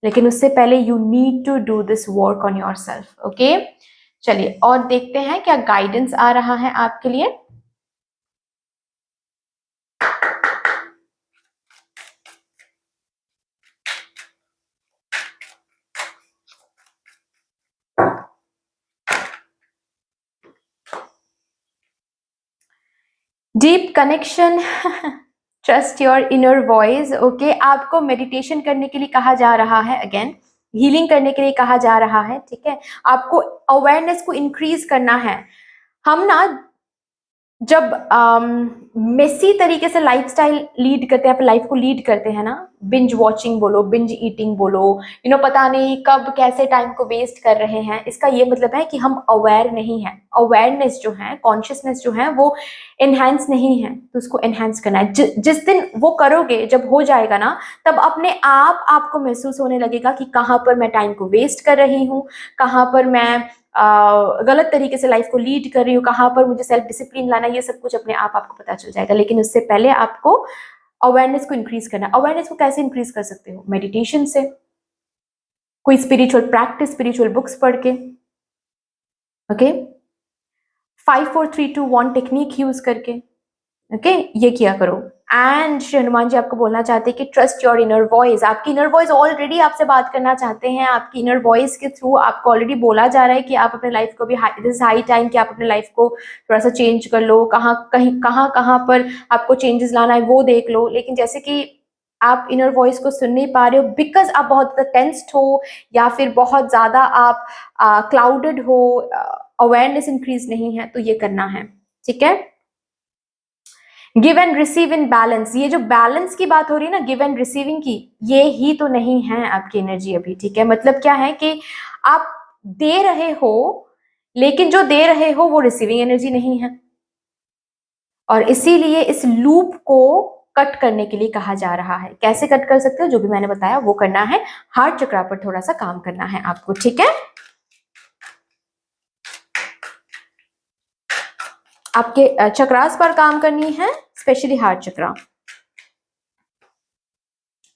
लेकिन उससे पहले you need to do this work on yourself. Okay, चलिए और देखते हैं क्या गाइडेंस आ रहा है आपके लिए। Deep connection, trust your inner voice. Okay, आपको मेडिटेशन करने के लिए कहा जा रहा है, अगेन हीलिंग करने के लिए कहा जा रहा है, ठीक है, आपको अवेयरनेस को इंक्रीज करना है। हम ना जब मेसी तरीके से लाइफस्टाइल लीड करते हैं, लाइफ को लीड करते हैं ना, बिंज वॉचिंग बोलो, बिंज ईटिंग बोलो, पता नहीं कब कैसे टाइम को वेस्ट कर रहे हैं, इसका ये मतलब है कि हम अवेयर नहीं है। अवेयरनेस जो है, कॉन्शियसनेस जो है, वो एनहांस नहीं है, तो उसको एनहांस करना है। जिस दिन वो करोगे, जब हो जाएगा ना, तब अपने आप आपको महसूस होने लगेगा कि कहाँ पर मैं टाइम को वेस्ट कर रही हूँ, कहाँ पर मैं गलत तरीके से लाइफ को लीड कर रही हूँ, कहाँ पर मुझे सेल्फ डिसिप्लिन लाना, ये सब कुछ अपने आप आपको पता चल जाएगा। लेकिन उससे पहले आपको अवेयरनेस को इंक्रीज करना। अवेयरनेस को कैसे इंक्रीज कर सकते हो? मेडिटेशन से, कोई स्पिरिचुअल प्रैक्टिस, स्पिरिचुअल बुक्स पढ़ के, ओके, 5 4 3 2 1 टेक्निक यूज करके, ओके, ये किया करो। एंड श्री हनुमान जी आपको बोलना चाहते हैं कि ट्रस्ट योर इनर वॉइस। आपकी इनर वॉइस ऑलरेडी आपसे बात करना चाहते हैं, आपकी इनर वॉइस के थ्रू आपको ऑलरेडी बोला जा रहा है कि आप अपने लाइफ को भी, दिस हाई टाइम कि आप अपने लाइफ को थोड़ा सा चेंज कर लो, कहाँ पर आपको चेंजेस लाना है वो देख लो। लेकिन जैसे कि आप इनर वॉइस को सुन नहीं पा रहे हो, बिकॉज आप बहुत ज़्यादा टेंस्ड हो, या फिर बहुत ज़्यादा आप क्लाउडेड हो, अवेयरनेस इंक्रीज नहीं है, तो ये करना है, ठीक है। Give and receive in balance, ये जो बैलेंस की बात हो रही है ना, गिव एंड रिसीविंग की, ये ही तो नहीं है आपकी एनर्जी अभी, ठीक है। मतलब क्या है कि आप दे रहे हो, लेकिन जो दे रहे हो वो रिसीविंग एनर्जी नहीं है, और इसीलिए इस लूप को कट करने के लिए कहा जा रहा है। कैसे कट कर सकते हो, जो भी मैंने बताया वो करना है। हार्ट चक्रा पर थोड़ा सा काम करना है आपको, ठीक है। आपके चक्रास पर काम करनी है, specially heart chakra.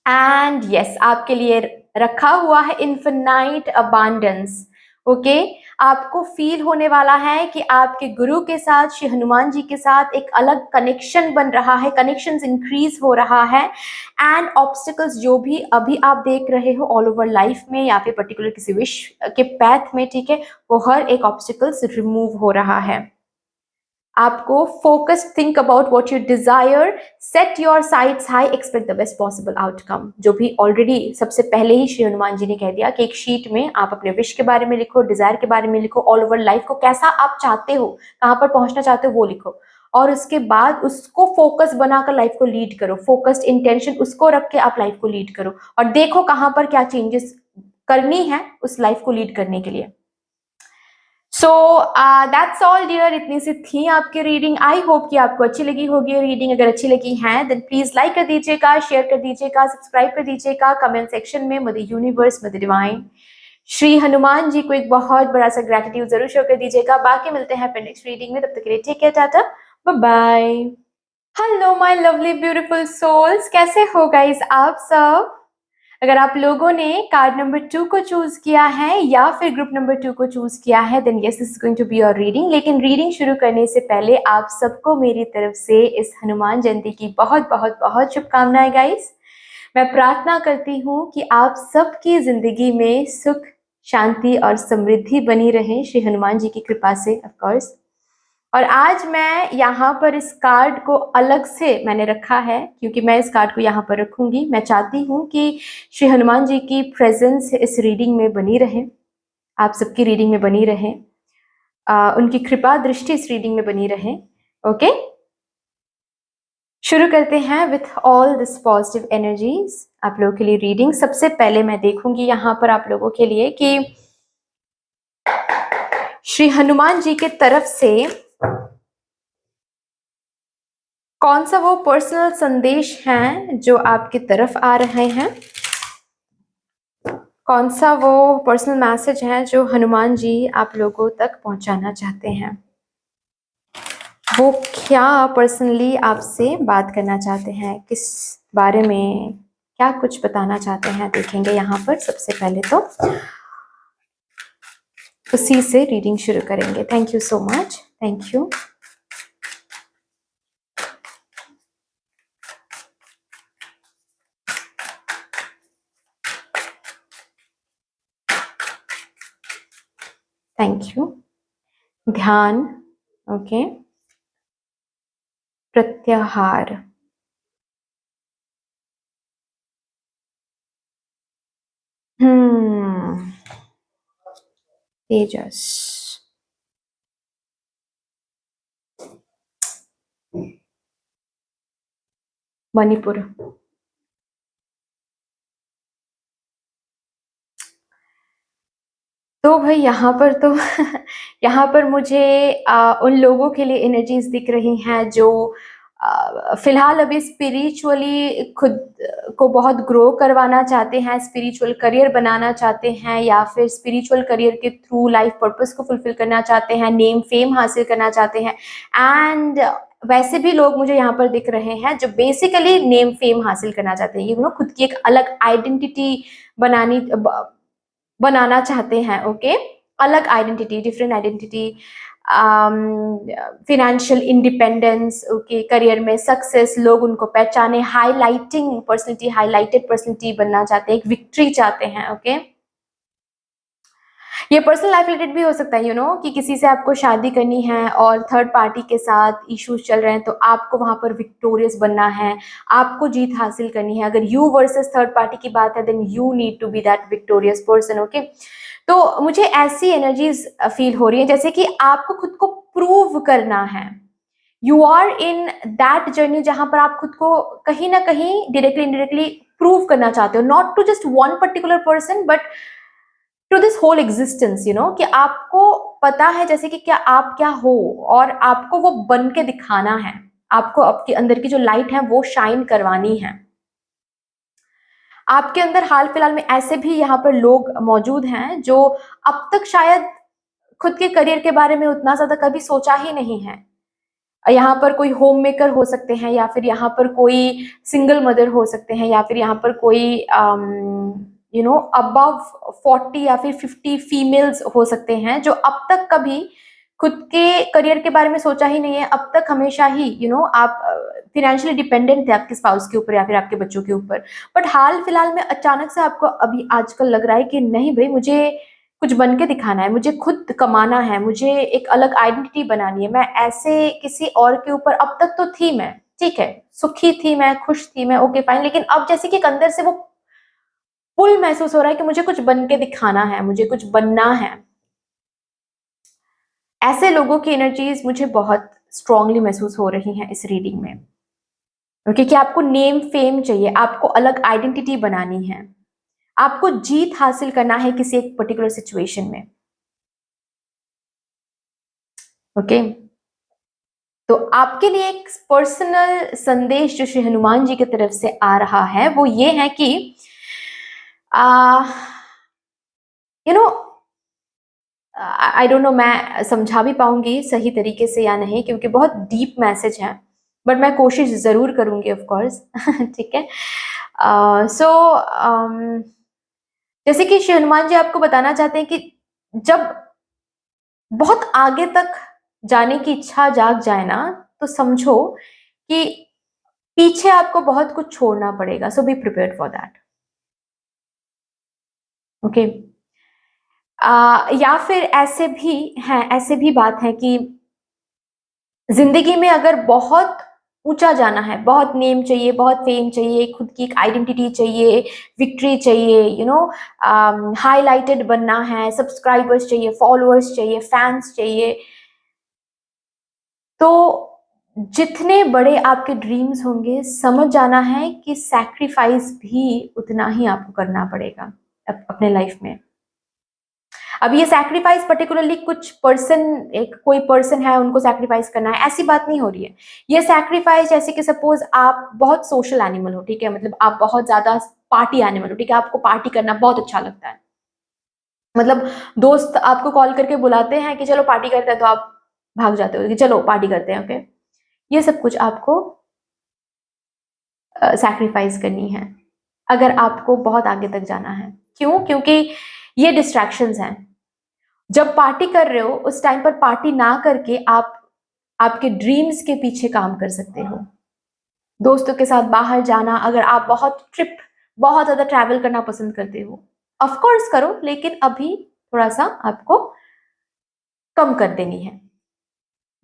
And yes, आपके लिए रखा हुआ है इन्फिनाइट अबांडेंस। ओके, आपको फील होने वाला है कि आपके गुरु के साथ, श्री हनुमान जी के साथ एक अलग कनेक्शन बन रहा है, कनेक्शंस इंक्रीज हो रहा है। एंड ऑब्स्टिकल्स जो भी अभी आप देख रहे हो ऑल ओवर लाइफ में या फिर पर्टिकुलर किसी विश के पैथ में, ठीक है, वो हर एक ऑब्स्टिकल्स रिमूव हो रहा है। आपको focus, think about what you desire, set your sites high, expect the best possible outcome. जो भी ऑलरेडी सबसे पहले ही श्री हनुमान जी ने कह दिया कि एक शीट में आप अपने विश के बारे में लिखो, डिजायर के बारे में लिखो, ऑल ओवर लाइफ को कैसा आप चाहते हो, कहाँ पर पहुंचना चाहते हो वो लिखो, और उसके बाद उसको फोकस बनाकर लाइफ को लीड करो। फोकस्ड इंटेंशन उसको रख के आप लाइफ को लीड करो और देखो कहाँ पर क्या चेंजेस करनी है उस लाइफ को लीड करने के लिए। सो दैट्स ऑल डियर, इतनी सी थी आपकी रीडिंग। आई होप कि आपको अच्छी लगी होगी रीडिंग। अगर अच्छी लगी है देन प्लीज लाइक कर दीजिएगा, शेयर कर दीजिएगा, सब्सक्राइब कर दीजिएगा, कमेंट सेक्शन में mother universe, mother divine, Shri Hanuman ji को एक बहुत बड़ा सा ग्रेटिट्यूड जरूर शो कर दीजिएगा। बाकी मिलते हैं फिर नेक्स्ट रीडिंग में, तब तक के लिए take care, tata, bye bye. Hello my lovely beautiful souls, कैसे हो गाइस आप सब। अगर आप लोगों ने कार्ड नंबर 2 को चूज किया है या फिर ग्रुप नंबर 2 को चूज किया है then yes, this is going to be your reading. लेकिन रीडिंग शुरू करने से पहले आप सबको मेरी तरफ से इस हनुमान जयंती की बहुत बहुत बहुत शुभकामनाएं गाइस। मैं प्रार्थना करती हूँ कि आप सबकी जिंदगी में सुख, शांति और समृद्धि बनी रहे श्री हनुमान जी की कृपा से, ऑफ कोर्स। और आज मैं यहाँ पर इस कार्ड को अलग से मैंने रखा है क्योंकि मैं इस कार्ड को यहाँ पर रखूंगी। मैं चाहती हूँ कि श्री हनुमान जी की प्रेजेंस इस रीडिंग में बनी रहे, आप सबकी रीडिंग में बनी रहे, उनकी कृपा दृष्टि इस रीडिंग में बनी रहे। ओके, शुरू करते हैं with all this positive energies. आप लोगों के लिए रीडिंग सबसे पहले मैं देखूंगी यहाँ पर आप लोगों के लिए कि श्री हनुमान जी के तरफ से कौन सा वो पर्सनल संदेश हैं जो आपकी तरफ आ रहे हैं, कौन सा वो पर्सनल मैसेज है जो हनुमान जी आप लोगों तक पहुंचाना चाहते हैं, वो क्या पर्सनली आपसे बात करना चाहते हैं, किस बारे में क्या कुछ बताना चाहते हैं, देखेंगे यहाँ पर। सबसे पहले तो उसी से रीडिंग शुरू करेंगे। Thank you so much, thank you. Thank you. ध्यान, ओके, प्रत्याहार, तेजस, मणिपुर, तो भाई यहाँ पर तो यहाँ पर मुझे उन लोगों के लिए एनर्जीज दिख रही हैं जो फिलहाल अभी स्पिरिचुअली खुद को बहुत ग्रो करवाना चाहते हैं, स्पिरिचुअल करियर बनाना चाहते हैं या फिर स्पिरिचुअल करियर के थ्रू लाइफ पर्पस को फुलफिल करना चाहते हैं, नेम फेम हासिल करना चाहते हैं। एंड वैसे भी लोग मुझे यहाँ पर दिख रहे हैं जो बेसिकली नेम फेम हासिल करना चाहते हैं, खुद की एक अलग आइडेंटिटी बनाना चाहते हैं। ओके, अलग identity, different identity, financial independence, okay, career में सक्सेस, लोग उनको पहचाने, हाईलाइटिंग पर्सनैलिटी, हाईलाइटेड पर्सनैलिटी बनना चाहते हैं, एक विक्ट्री चाहते हैं। ओके, ये पर्सनल लाइफ रिलेटेड भी हो सकता है, कि किसी से आपको शादी करनी है और थर्ड पार्टी के साथ इश्यूज चल रहे हैं, तो आपको वहां पर विक्टोरियस बनना है, आपको जीत हासिल करनी है। अगर यू वर्सेस थर्ड पार्टी की बात है then you need to be that victorious person. Okay, तो मुझे ऐसी एनर्जीज फील हो रही है जैसे कि आपको खुद को प्रूव करना है। You are in that journey जहां पर आप खुद को कहीं ना कहीं डायरेक्टली इनडायरेक्टली प्रूव करना चाहते हो, not to just one particular person but to this whole existence, कि आपको पता है जैसे कि क्या आप क्या हो और आपको वो बन के दिखाना है। आपको आपके अंदर की जो लाइट है वो शाइन करवानी है। आपके अंदर हाल फिलहाल में ऐसे भी यहाँ पर लोग मौजूद हैं जो अब तक शायद खुद के करियर के बारे में उतना ज्यादा कभी सोचा ही नहीं है। यहाँ पर कोई होम मेकर हो सकते हैं, या फिर यहाँ पर कोई सिंगल मदर हो सकते हैं, या फिर यहाँ पर कोई अबव 40 या फिर 50 फीमेल्स हो सकते हैं जो अब तक कभी खुद के करियर के बारे में सोचा ही नहीं है। अब तक हमेशा ही आप फिनेंशियली डिपेंडेंट थे आपके स्पाउस के ऊपर या फिर आपके बच्चों के ऊपर। बट हाल फिलहाल में अचानक से आपको अभी आजकल लग रहा है कि नहीं भाई, मुझे कुछ बन के दिखाना है, मुझे खुद कमाना है, मुझे एक अलग आइडेंटिटी बनानी है। मैं ऐसे किसी और के ऊपर, अब तक तो थी मैं, ठीक है, सुखी थी मैं, खुश थी मैं, ओके फाइन, लेकिन अब जैसे कि एक अंदर से वो पुल महसूस हो रहा है कि मुझे कुछ बन के दिखाना है, मुझे कुछ बनना है। ऐसे लोगों की एनर्जीज मुझे बहुत स्ट्रांगली महसूस हो रही हैं इस रीडिंग में, क्योंकि आपको नेम फेम चाहिए, आपको अलग आइडेंटिटी बनानी है, आपको जीत हासिल करना है किसी एक पर्टिकुलर सिचुएशन में। ओके, तो आपके लिए एक पर्सनल संदेश जो श्री हनुमान जी की तरफ से आ रहा है वो ये है कि you know I don't know मैं समझा भी पाऊंगी सही तरीके से या नहीं, क्योंकि बहुत डीप मैसेज है, बट मैं कोशिश जरूर करूंगी ऑफ कोर्स। ठीक है। सो जैसे कि श्री हनुमान जी आपको बताना चाहते हैं कि जब बहुत आगे तक जाने की इच्छा जाग जाए ना, तो समझो कि पीछे आपको बहुत कुछ छोड़ना पड़ेगा। So be prepared for that. Okay. या फिर ऐसे भी बात है कि जिंदगी में अगर बहुत ऊंचा जाना है, बहुत नेम चाहिए, बहुत फेम चाहिए, खुद की एक आइडेंटिटी चाहिए, विक्ट्री चाहिए, हाईलाइटेड बनना है, सब्सक्राइबर्स चाहिए, फॉलोअर्स चाहिए, फैंस चाहिए, तो जितने बड़े आपके ड्रीम्स होंगे, समझ जाना है कि सैक्रिफाइस भी उतना ही आपको करना पड़ेगा अपने लाइफ में। अब ये सैक्रिफाइस पर्टिकुलरली कुछ पर्सन, एक कोई पर्सन है उनको सैक्रिफाइस करना है, ऐसी बात नहीं हो रही है। ये सैक्रिफाइस जैसे कि सपोज आप बहुत सोशल एनिमल हो, ठीक है, मतलब आप बहुत ज्यादा पार्टी एनिमल हो, ठीक है, आपको पार्टी करना बहुत अच्छा लगता है, मतलब दोस्त आपको कॉल करके बुलाते हैं कि चलो पार्टी करते हैं, तो आप भाग जाते हो कि चलो पार्टी करते हैं। ओके, ये सब कुछ आपको सैक्रिफाइस करनी है अगर आपको बहुत आगे तक जाना है। क्यों? क्योंकि ये डिस्ट्रैक्शंस हैं। जब पार्टी कर रहे हो उस टाइम पर पार्टी ना करके आप आपके ड्रीम्स के पीछे काम कर सकते हो। दोस्तों के साथ बाहर जाना, अगर आप बहुत ज्यादा ट्रैवल करना पसंद करते हो, ऑफ कोर्स करो, लेकिन अभी थोड़ा सा आपको कम कर देनी है।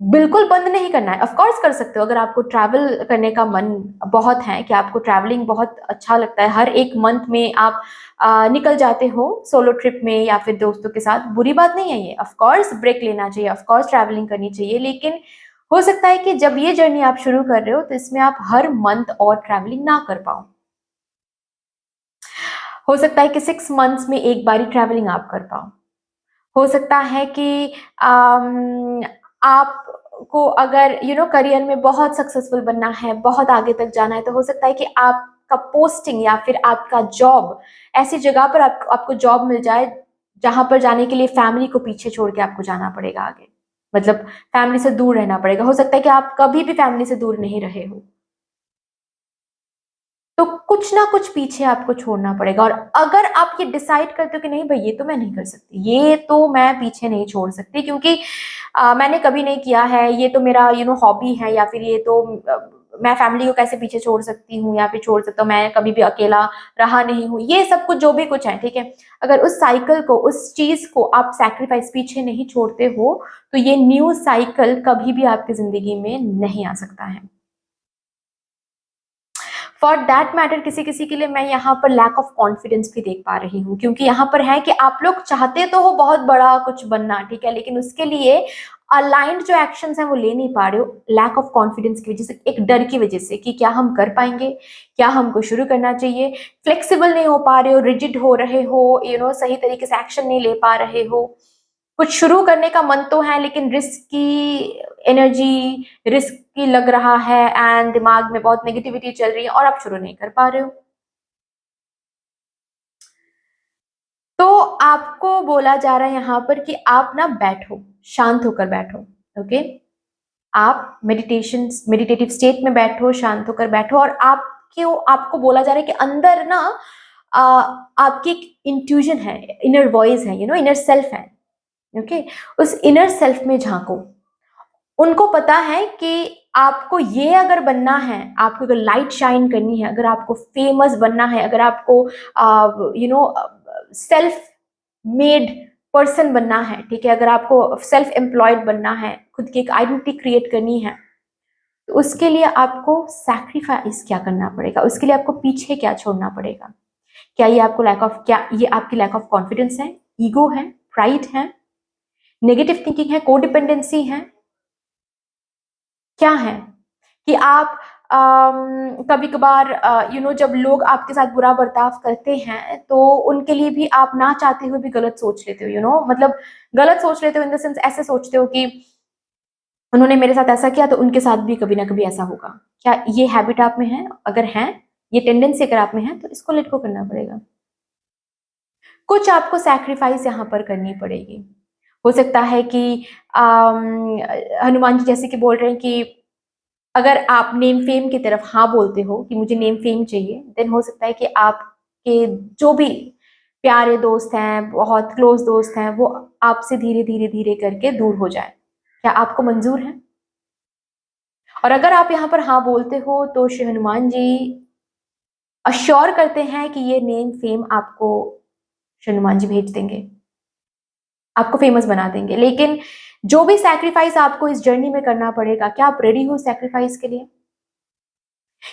बिल्कुल बंद नहीं करना है, ऑफ कोर्स कर सकते हो। अगर आपको ट्रैवल करने का मन बहुत है, कि आपको ट्रैवलिंग बहुत अच्छा लगता है, हर एक मंथ में आप निकल जाते हो सोलो ट्रिप में या फिर दोस्तों के साथ, बुरी बात नहीं है ये। ऑफ कोर्स ब्रेक लेना चाहिए, ऑफ कोर्स ट्रैवलिंग करनी चाहिए, लेकिन हो सकता है कि जब ये जर्नी आप शुरू कर रहे हो तो इसमें आप हर मंथ और ट्रैवलिंग ना कर पाओ। हो सकता है कि 6 मंथ्स में एक बारी ट्रैवलिंग आप कर पाओ। हो सकता है कि आपको अगर करियर में बहुत सक्सेसफुल बनना है, बहुत आगे तक जाना है, तो हो सकता है कि आपका पोस्टिंग या फिर आपका जॉब ऐसी जगह पर आपको जॉब मिल जाए जहां पर जाने के लिए फैमिली को पीछे छोड़ के आपको जाना पड़ेगा आगे, मतलब फैमिली से दूर रहना पड़ेगा। हो सकता है कि आप कभी भी फैमिली से दूर नहीं रहे हो, तो कुछ ना कुछ पीछे आपको छोड़ना पड़ेगा। और अगर आप ये डिसाइड करते हो कि नहीं भाई, ये तो मैं नहीं कर सकती, ये तो मैं पीछे नहीं छोड़ सकती, क्योंकि मैंने कभी नहीं किया है, ये तो मेरा हॉबी है, या फिर ये तो मैं फैमिली को कैसे पीछे छोड़ सकती हूँ, या फिर छोड़ सकता हूँ, मैं कभी भी अकेला रहा नहीं हूँ, ये सब कुछ जो भी कुछ है, ठीक है, अगर उस साइकिल को, उस चीज को आप सैक्रिफाइस पीछे नहीं छोड़ते हो, तो ये न्यू साइकिल कभी भी आपकी जिंदगी में नहीं आ सकता है। फॉर दैट मैटर किसी किसी के लिए मैं यहाँ पर लैक ऑफ कॉन्फिडेंस भी देख पा रही हूँ, क्योंकि यहाँ पर है कि आप लोग चाहते तो हो बहुत बड़ा कुछ बनना, ठीक है, लेकिन उसके लिए अलाइंड जो एक्शंस हैं वो ले नहीं पा रहे हो, लैक ऑफ कॉन्फिडेंस की वजह से, एक डर की वजह से कि क्या हम कर पाएंगे, क्या हमको शुरू करना चाहिए, फ्लेक्सिबल नहीं हो पा रहे हो, रिजिड हो रहे हो, सही तरीके से एक्शन नहीं ले पा रहे हो। कुछ शुरू करने का मन तो है, लेकिन रिस्क की एनर्जी रिस्की लग रहा है एंड दिमाग में बहुत नेगेटिविटी चल रही है और आप शुरू नहीं कर पा रहे हो। तो आपको बोला जा रहा है यहाँ पर कि आप ना बैठो, शांत होकर बैठो। ओके, आप मेडिटेटिव स्टेट में बैठो, शांत होकर बैठो, और आपको बोला जा रहा है कि अंदर ना आपकी एक इंट्यूजन है, इनर वॉइस है, इनर सेल्फ है। ओके, उस इनर सेल्फ में झांको। उनको पता है कि आपको ये अगर बनना है, आपको अगर लाइट शाइन करनी है, अगर आपको फेमस बनना है, अगर आपको सेल्फ मेड पर्सन बनना है, ठीक है, अगर आपको सेल्फ एम्प्लॉयड बनना है, खुद की एक आइडेंटिटी क्रिएट करनी है, तो उसके लिए आपको सैक्रिफाइस क्या करना पड़ेगा, उसके लिए आपको पीछे क्या छोड़ना पड़ेगा। क्या ये आपकी लैक ऑफ कॉन्फिडेंस है, ईगो है, प्राइड है, नेगेटिव थिंकिंग है, कोडिपेंडेंसी है, क्या है? कि आप कभी कभार जब लोग आपके साथ बुरा बर्ताव करते हैं तो उनके लिए भी आप ना चाहते हुए भी गलत सोच लेते हो, मतलब गलत सोच लेते हो इन द सेंस, ऐसे सोचते हो कि उन्होंने मेरे साथ ऐसा किया तो उनके साथ भी कभी ना कभी ऐसा होगा। क्या ये हैबिट आप में है? अगर है, ये टेंडेंसी अगर आप में है, तो इसको लेट गो करना पड़ेगा। कुछ आपको सैक्रिफाइस यहाँ पर करनी पड़ेगी। हो सकता है कि हनुमान जी जैसे कि बोल रहे हैं कि अगर आप नेम फेम की तरफ हाँ बोलते हो कि मुझे नेम फेम चाहिए, देन हो सकता है कि आपके जो भी प्यारे दोस्त हैं, बहुत क्लोज दोस्त हैं, वो आपसे धीरे धीरे धीरे करके दूर हो जाए। क्या आपको मंजूर है? और अगर आप यहाँ पर हाँ बोलते हो तो श्री हनुमान जी अश्योर करते हैं कि ये नेम फेम आपको श्री हनुमान जी भेज देंगे, आपको फेमस बना देंगे। लेकिन जो भी सैक्रिफाइस आपको इस जर्नी में करना पड़ेगा, क्या आप रेडी हो सैक्रिफाइस के लिए?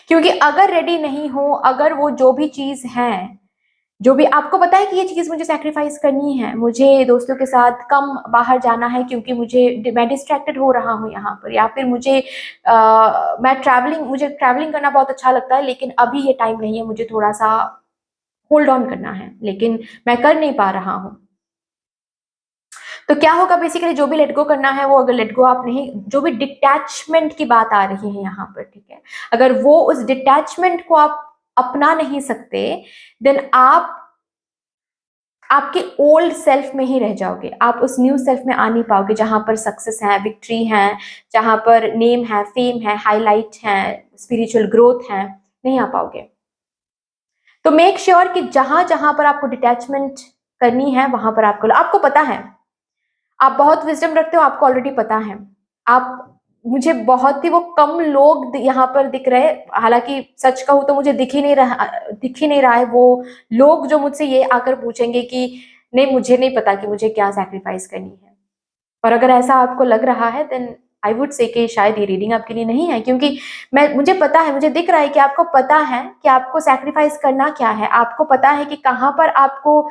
क्योंकि अगर रेडी नहीं हो, अगर वो जो भी चीज है, जो भी आपको पता है कि ये चीज मुझे सैक्रिफाइस करनी है, मुझे दोस्तों के साथ कम बाहर जाना है क्योंकि मैं डिस्ट्रैक्टेड हो रहा हूँ यहाँ पर, या फिर मुझे ट्रैवलिंग करना बहुत अच्छा लगता है, लेकिन अभी ये टाइम नहीं है, मुझे थोड़ा सा होल्ड ऑन करना है, लेकिन मैं कर नहीं पा रहा हूँ। तो क्या होगा, बेसिकली जो भी लेट गो करना है, वो अगर लेट गो आप नहीं, जो भी डिटैचमेंट की बात आ रही है यहाँ पर, ठीक है, अगर वो उस डिटैचमेंट को आप अपना नहीं सकते, देन आप आपके ओल्ड सेल्फ में ही रह जाओगे, आप उस न्यू सेल्फ में आ नहीं पाओगे, जहां पर सक्सेस है, विक्ट्री है, जहां पर नेम है, फेम है, हाईलाइट है, स्पिरिचुअल ग्रोथ है, नहीं आ पाओगे। तो मेक श्योर कि जहां जहां पर आपको डिटैचमेंट करनी है, वहां पर आपको पता है, आप बहुत विजडम रखते हो, आपको ऑलरेडी पता है। आप मुझे बहुत ही वो कम लोग यहाँ पर दिख रहे, हालांकि सच कहूँ तो मुझे दिख ही नहीं रहा है वो लोग जो मुझसे ये आकर पूछेंगे कि नहीं, मुझे नहीं पता कि मुझे क्या सैक्रिफाइस करनी है। और अगर ऐसा आपको लग रहा है, देन आई वुड से कि शायद ये रीडिंग आपके लिए नहीं है, क्योंकि मुझे पता है, मुझे दिख रहा है कि आपको पता है कि आपको सैक्रिफाइस करना क्या है, आपको पता है कि कहाँ पर आपको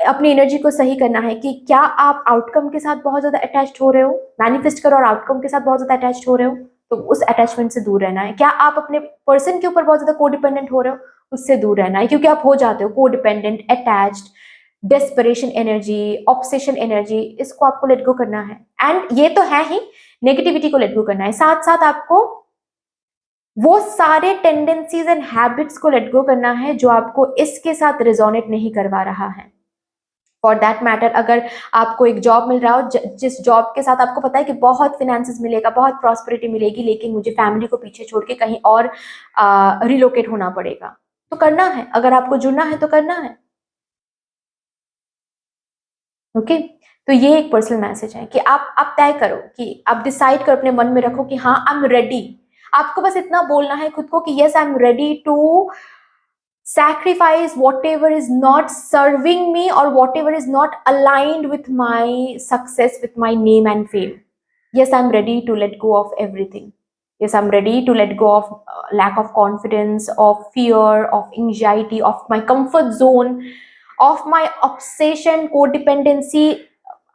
अपनी एनर्जी को सही करना है, कि क्या आप आउटकम के साथ बहुत ज्यादा अटैच्ड हो रहे हो, मैनिफेस्ट करो और आउटकम के साथ बहुत ज्यादा अटैच्ड हो रहे हो, तो उस अटैचमेंट से दूर रहना है। क्या आप अपने पर्सन के ऊपर बहुत ज्यादा कोडिपेंडेंट हो रहे हो, उससे दूर रहना है, क्योंकि आप हो जाते हो codependent, attached, desperation energy, obsession energy, इसको आपको लेट गो करना है। एंड ये तो है ही, नेगेटिविटी को लेट गो करना है, साथ साथ आपको वो सारे टेंडेंसीज एंड हैबिट्स को लेट गो करना है जो आपको इसके साथ रिजोनेट नहीं करवा रहा है। फॉर दैट मैटर, अगर आपको एक जॉब मिल रहा हो, जिस जॉब के साथ आपको पता है कि बहुत फिनेंसेस मिलेगा, बहुत प्रॉस्पेरिटी मिलेगी, लेकिन मुझे फैमिली को पीछे छोड़ के कहीं और रिलोकेट होना पड़ेगा, तो करना है। अगर आपको जुड़ना है तो करना है। ओके, तो ये एक पर्सनल मैसेज है कि आप तय करो, कि आप डिसाइड करो, अपने मन में रखो कि हाँ, आई एम रेडी। आपको बस इतना बोलना है खुद को कि yes, I am ready to sacrifice whatever is not serving me or whatever is not aligned with my success, with my name and fame. Yes, I'm ready to let go of everything. Yes, I'm ready to let go of lack of confidence, of fear, of anxiety, of my comfort zone, of my obsession, codependency,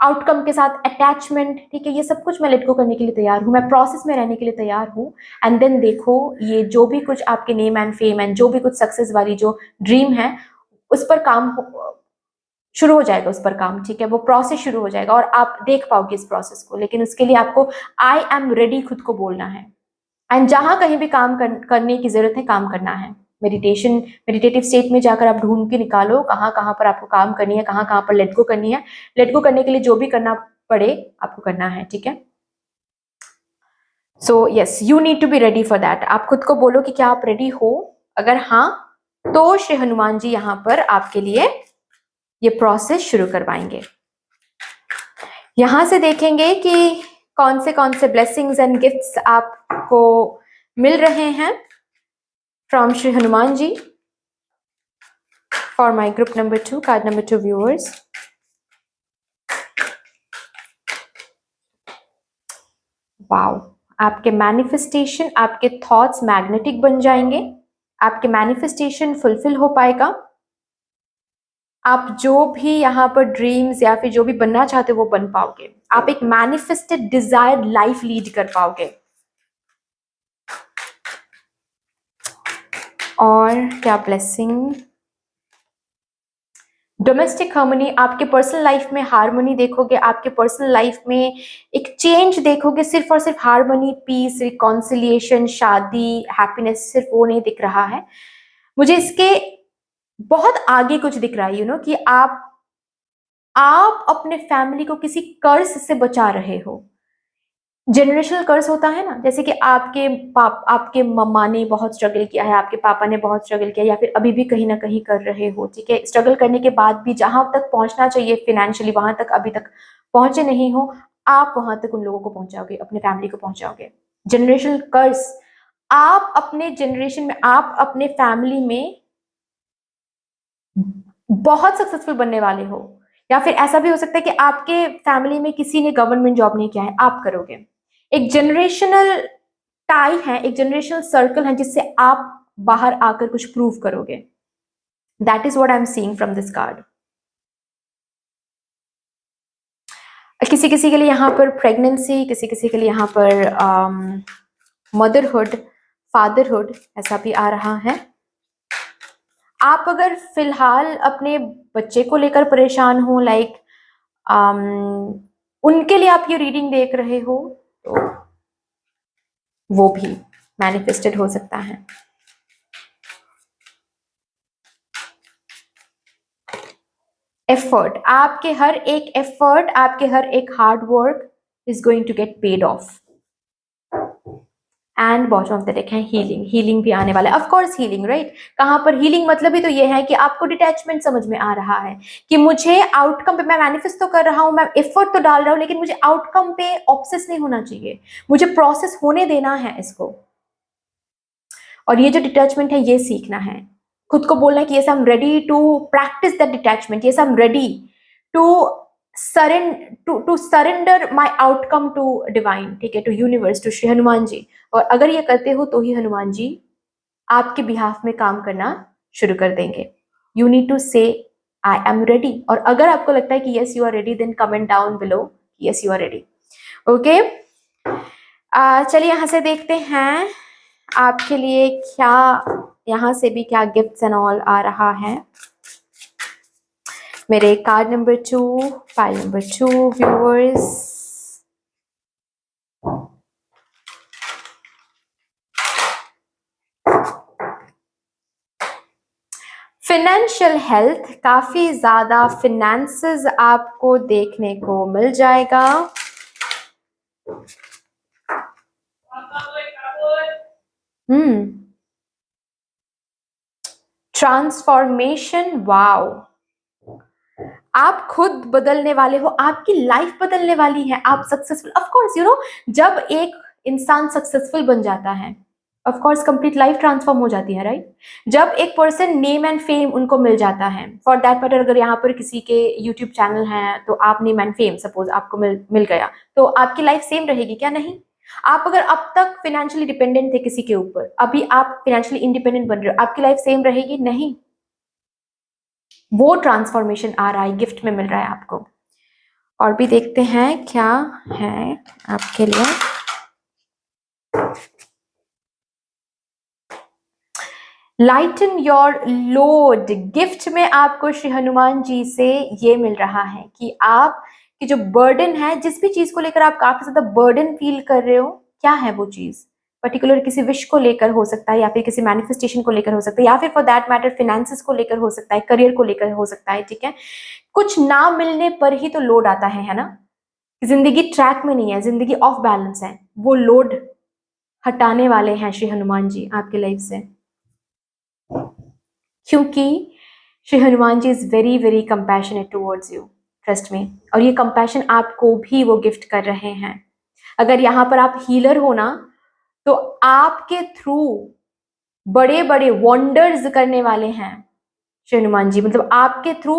outcome के साथ attachment, ठीक है, ये सब कुछ मैं let go करने के लिए तैयार हूँ, मैं प्रोसेस में रहने के लिए तैयार हूँ। एंड देन देखो, ये जो भी कुछ आपके नेम एंड फेम एंड जो भी कुछ सक्सेस वाली जो ड्रीम है, उस पर काम शुरू हो जाएगा उस पर काम, ठीक है, वो प्रोसेस शुरू हो जाएगा और आप देख पाओगे इस प्रोसेस को। लेकिन उसके लिए आपको आई एम रेडी खुद को बोलना है। एंड जहां कहीं भी काम करने की जरूरत है, काम करना है। मेडिटेटिव स्टेट में जाकर आप ढूंढ के निकालो कहाँ कहाँ पर आपको काम करनी है, कहाँ कहाँ पर लेट गो करनी है। लेट गो करने के लिए जो भी करना पड़े आपको करना है, ठीक है। So yes, you need to be ready for that. आप खुद को बोलो कि क्या आप रेडी हो। अगर हाँ, तो श्री हनुमान जी यहाँ पर आपके लिए ये प्रोसेस शुरू करवाएंगे। यहां से देखेंगे कि कौन से ब्लेसिंग्स एंड गिफ्ट्स आपको मिल रहे हैं from Shri Hanuman ji for my group number 2, card number 2 viewers. Wow, आपके मैनिफेस्टेशन, आपके थॉट्स मैग्नेटिक बन जाएंगे, आपके मैनिफेस्टेशन फुलफिल हो पाएगा। आप जो भी यहाँ पर ड्रीम्स या फिर जो भी बनना चाहते हो वो बन पाओगे। आप एक मैनिफेस्टेड डिजायर्ड लाइफ लीड कर पाओगे। और क्या ब्लेसिंग, डोमेस्टिक हार्मनी, आपके पर्सनल लाइफ में हार्मनी देखोगे, आपके पर्सनल लाइफ में एक चेंज देखोगे। सिर्फ और सिर्फ हार्मनी, पीस, रिकॉन्सिलिएशन, शादी, हैप्पीनेस, सिर्फ वो नहीं दिख रहा है मुझे। इसके बहुत आगे कुछ दिख रहा है, कि आप अपने फैमिली को किसी कर्ज से बचा रहे हो। जनरेशनल कर्ज होता है ना, जैसे कि आपके मम्मा ने बहुत स्ट्रगल किया है, आपके पापा ने बहुत स्ट्रगल किया, या फिर अभी भी कहीं ना कहीं कर रहे हो, ठीक है। स्ट्रगल करने के बाद भी जहां तक पहुंचना चाहिए फाइनेंशियली, वहां तक अभी तक पहुंचे नहीं हो, आप वहां तक उन लोगों को पहुंचाओगे, अपने फैमिली को पहुंचाओगे। जनरेशनल कर्ज, आप अपने जनरेशन में, आप अपने फैमिली में बहुत सक्सेसफुल बनने वाले हो। या फिर ऐसा भी हो सकता है कि आपके फैमिली में किसी ने गवर्नमेंट जॉब नहीं किया है, आप करोगे। एक जनरेशनल टाई है, एक जनरेशनल सर्कल है जिससे आप बाहर आकर कुछ प्रूव करोगे। That is what I am seeing from this card. किसी किसी के लिए यहाँ पर प्रेगनेंसी, किसी किसी के लिए यहाँ पर मदरहुड, फादरहुड, ऐसा भी आ रहा है। आप अगर फिलहाल अपने बच्चे को लेकर परेशान हो, लाइक उनके लिए आप ये रीडिंग देख रहे हो, तो वो भी मैनिफेस्टेड हो सकता है। एफर्ट, आपके हर एक एफर्ट, आपके हर एक hard work is going to get paid off. And bottom of the deck है हीलिंग, हीलिंग भी आने वाला है। Of course healing, right. कहां पर हीलिंग, मतलब ही तो ये है कि आपको डिटैचमेंट समझ में आ रहा है कि मुझे आउटकम पे, मैं मैनिफेस्ट तो कर रहा हूं, मैं एफर्ट तो डाल रहा हूं, लेकिन मुझे आउटकम पे ऑब्सेस नहीं होना चाहिए, मुझे प्रोसेस होने देना है इसको। और ये जो डिटैचमेंट है, ये सीखना है, खुद को बोलना है कि yes I am ready to practice that detachment, yes I am ready to surrender my outcome to divine, ठीक है, to universe, to Shri Hanuman ji. और अगर ये करते हो तो ही हनुमान जी आपके बिहाफ में काम करना शुरू कर देंगे। यू नीड टू से आई एम रेडी। और अगर आपको लगता है कि yes you are ready, then comment down below yes you are ready. Okay, चलिए यहां से देखते हैं आपके लिए क्या, यहां से भी क्या गिफ्ट्स एंड ऑल आ रहा है। मेरे card number 2, file number 2 viewers. Financial health, काफी ज्यादा फिनेंसेस आपको देखने को मिल जाएगा। ट्रांसफॉर्मेशन, वाओ, आप खुद बदलने वाले हो, आपकी लाइफ बदलने वाली है, आप सक्सेसफुल, ऑफ कोर्स जब एक इंसान सक्सेसफुल बन जाता है, of course complete life transform हो जाती है, राइट। जब एक पर्सन नेम एंड फेम उनको मिल जाता है, फॉर दैट मैटर अगर यहाँ पर किसी के यूट्यूब चैनल हैं, तो आप नेम एंड फेम सपोज आपको मिल गया, तो आपकी लाइफ सेम रहेगी क्या? नहीं। आप अगर अब तक फाइनेंशियली डिपेंडेंट थे किसी के ऊपर, अभी आप फाइनेंशियली इंडिपेंडेंट बन रहे हो, आपकी लाइफ सेम रहेगी? नहीं। वो ट्रांसफॉर्मेशन आ रहा है, गिफ्ट में मिल रहा है आपको। और भी देखते हैं क्या है आपके लिए। लाइटन योर लोड, गिफ्ट में आपको श्री हनुमान जी से ये मिल रहा है कि आप की जो बर्डन है, जिस भी चीज को लेकर आप काफी ज्यादा बर्डन फील कर रहे हो, क्या है वो चीज, पर्टिकुलर किसी विश को लेकर हो सकता है, या फिर किसी मैनिफेस्टेशन को लेकर हो सकता है, या फिर फॉर दैट मैटर फिनेंसेस को लेकर हो सकता है, करियर को लेकर हो सकता है, ठीक है। कुछ ना मिलने पर ही तो लोड आता है ना। जिंदगी ट्रैक में नहीं है, जिंदगी ऑफ बैलेंस है, वो लोड हटाने वाले हैं श्री हनुमान जी आपकी लाइफ से, क्योंकि Shri Hanuman ji is very very compassionate towards you, trust में। और ये कंपैशन आपको भी वो गिफ्ट कर रहे हैं। अगर यहाँ पर आप हीलर हो ना, तो आपके थ्रू बड़े बड़े वंडर्स करने वाले हैं श्री हनुमान जी, मतलब आपके थ्रू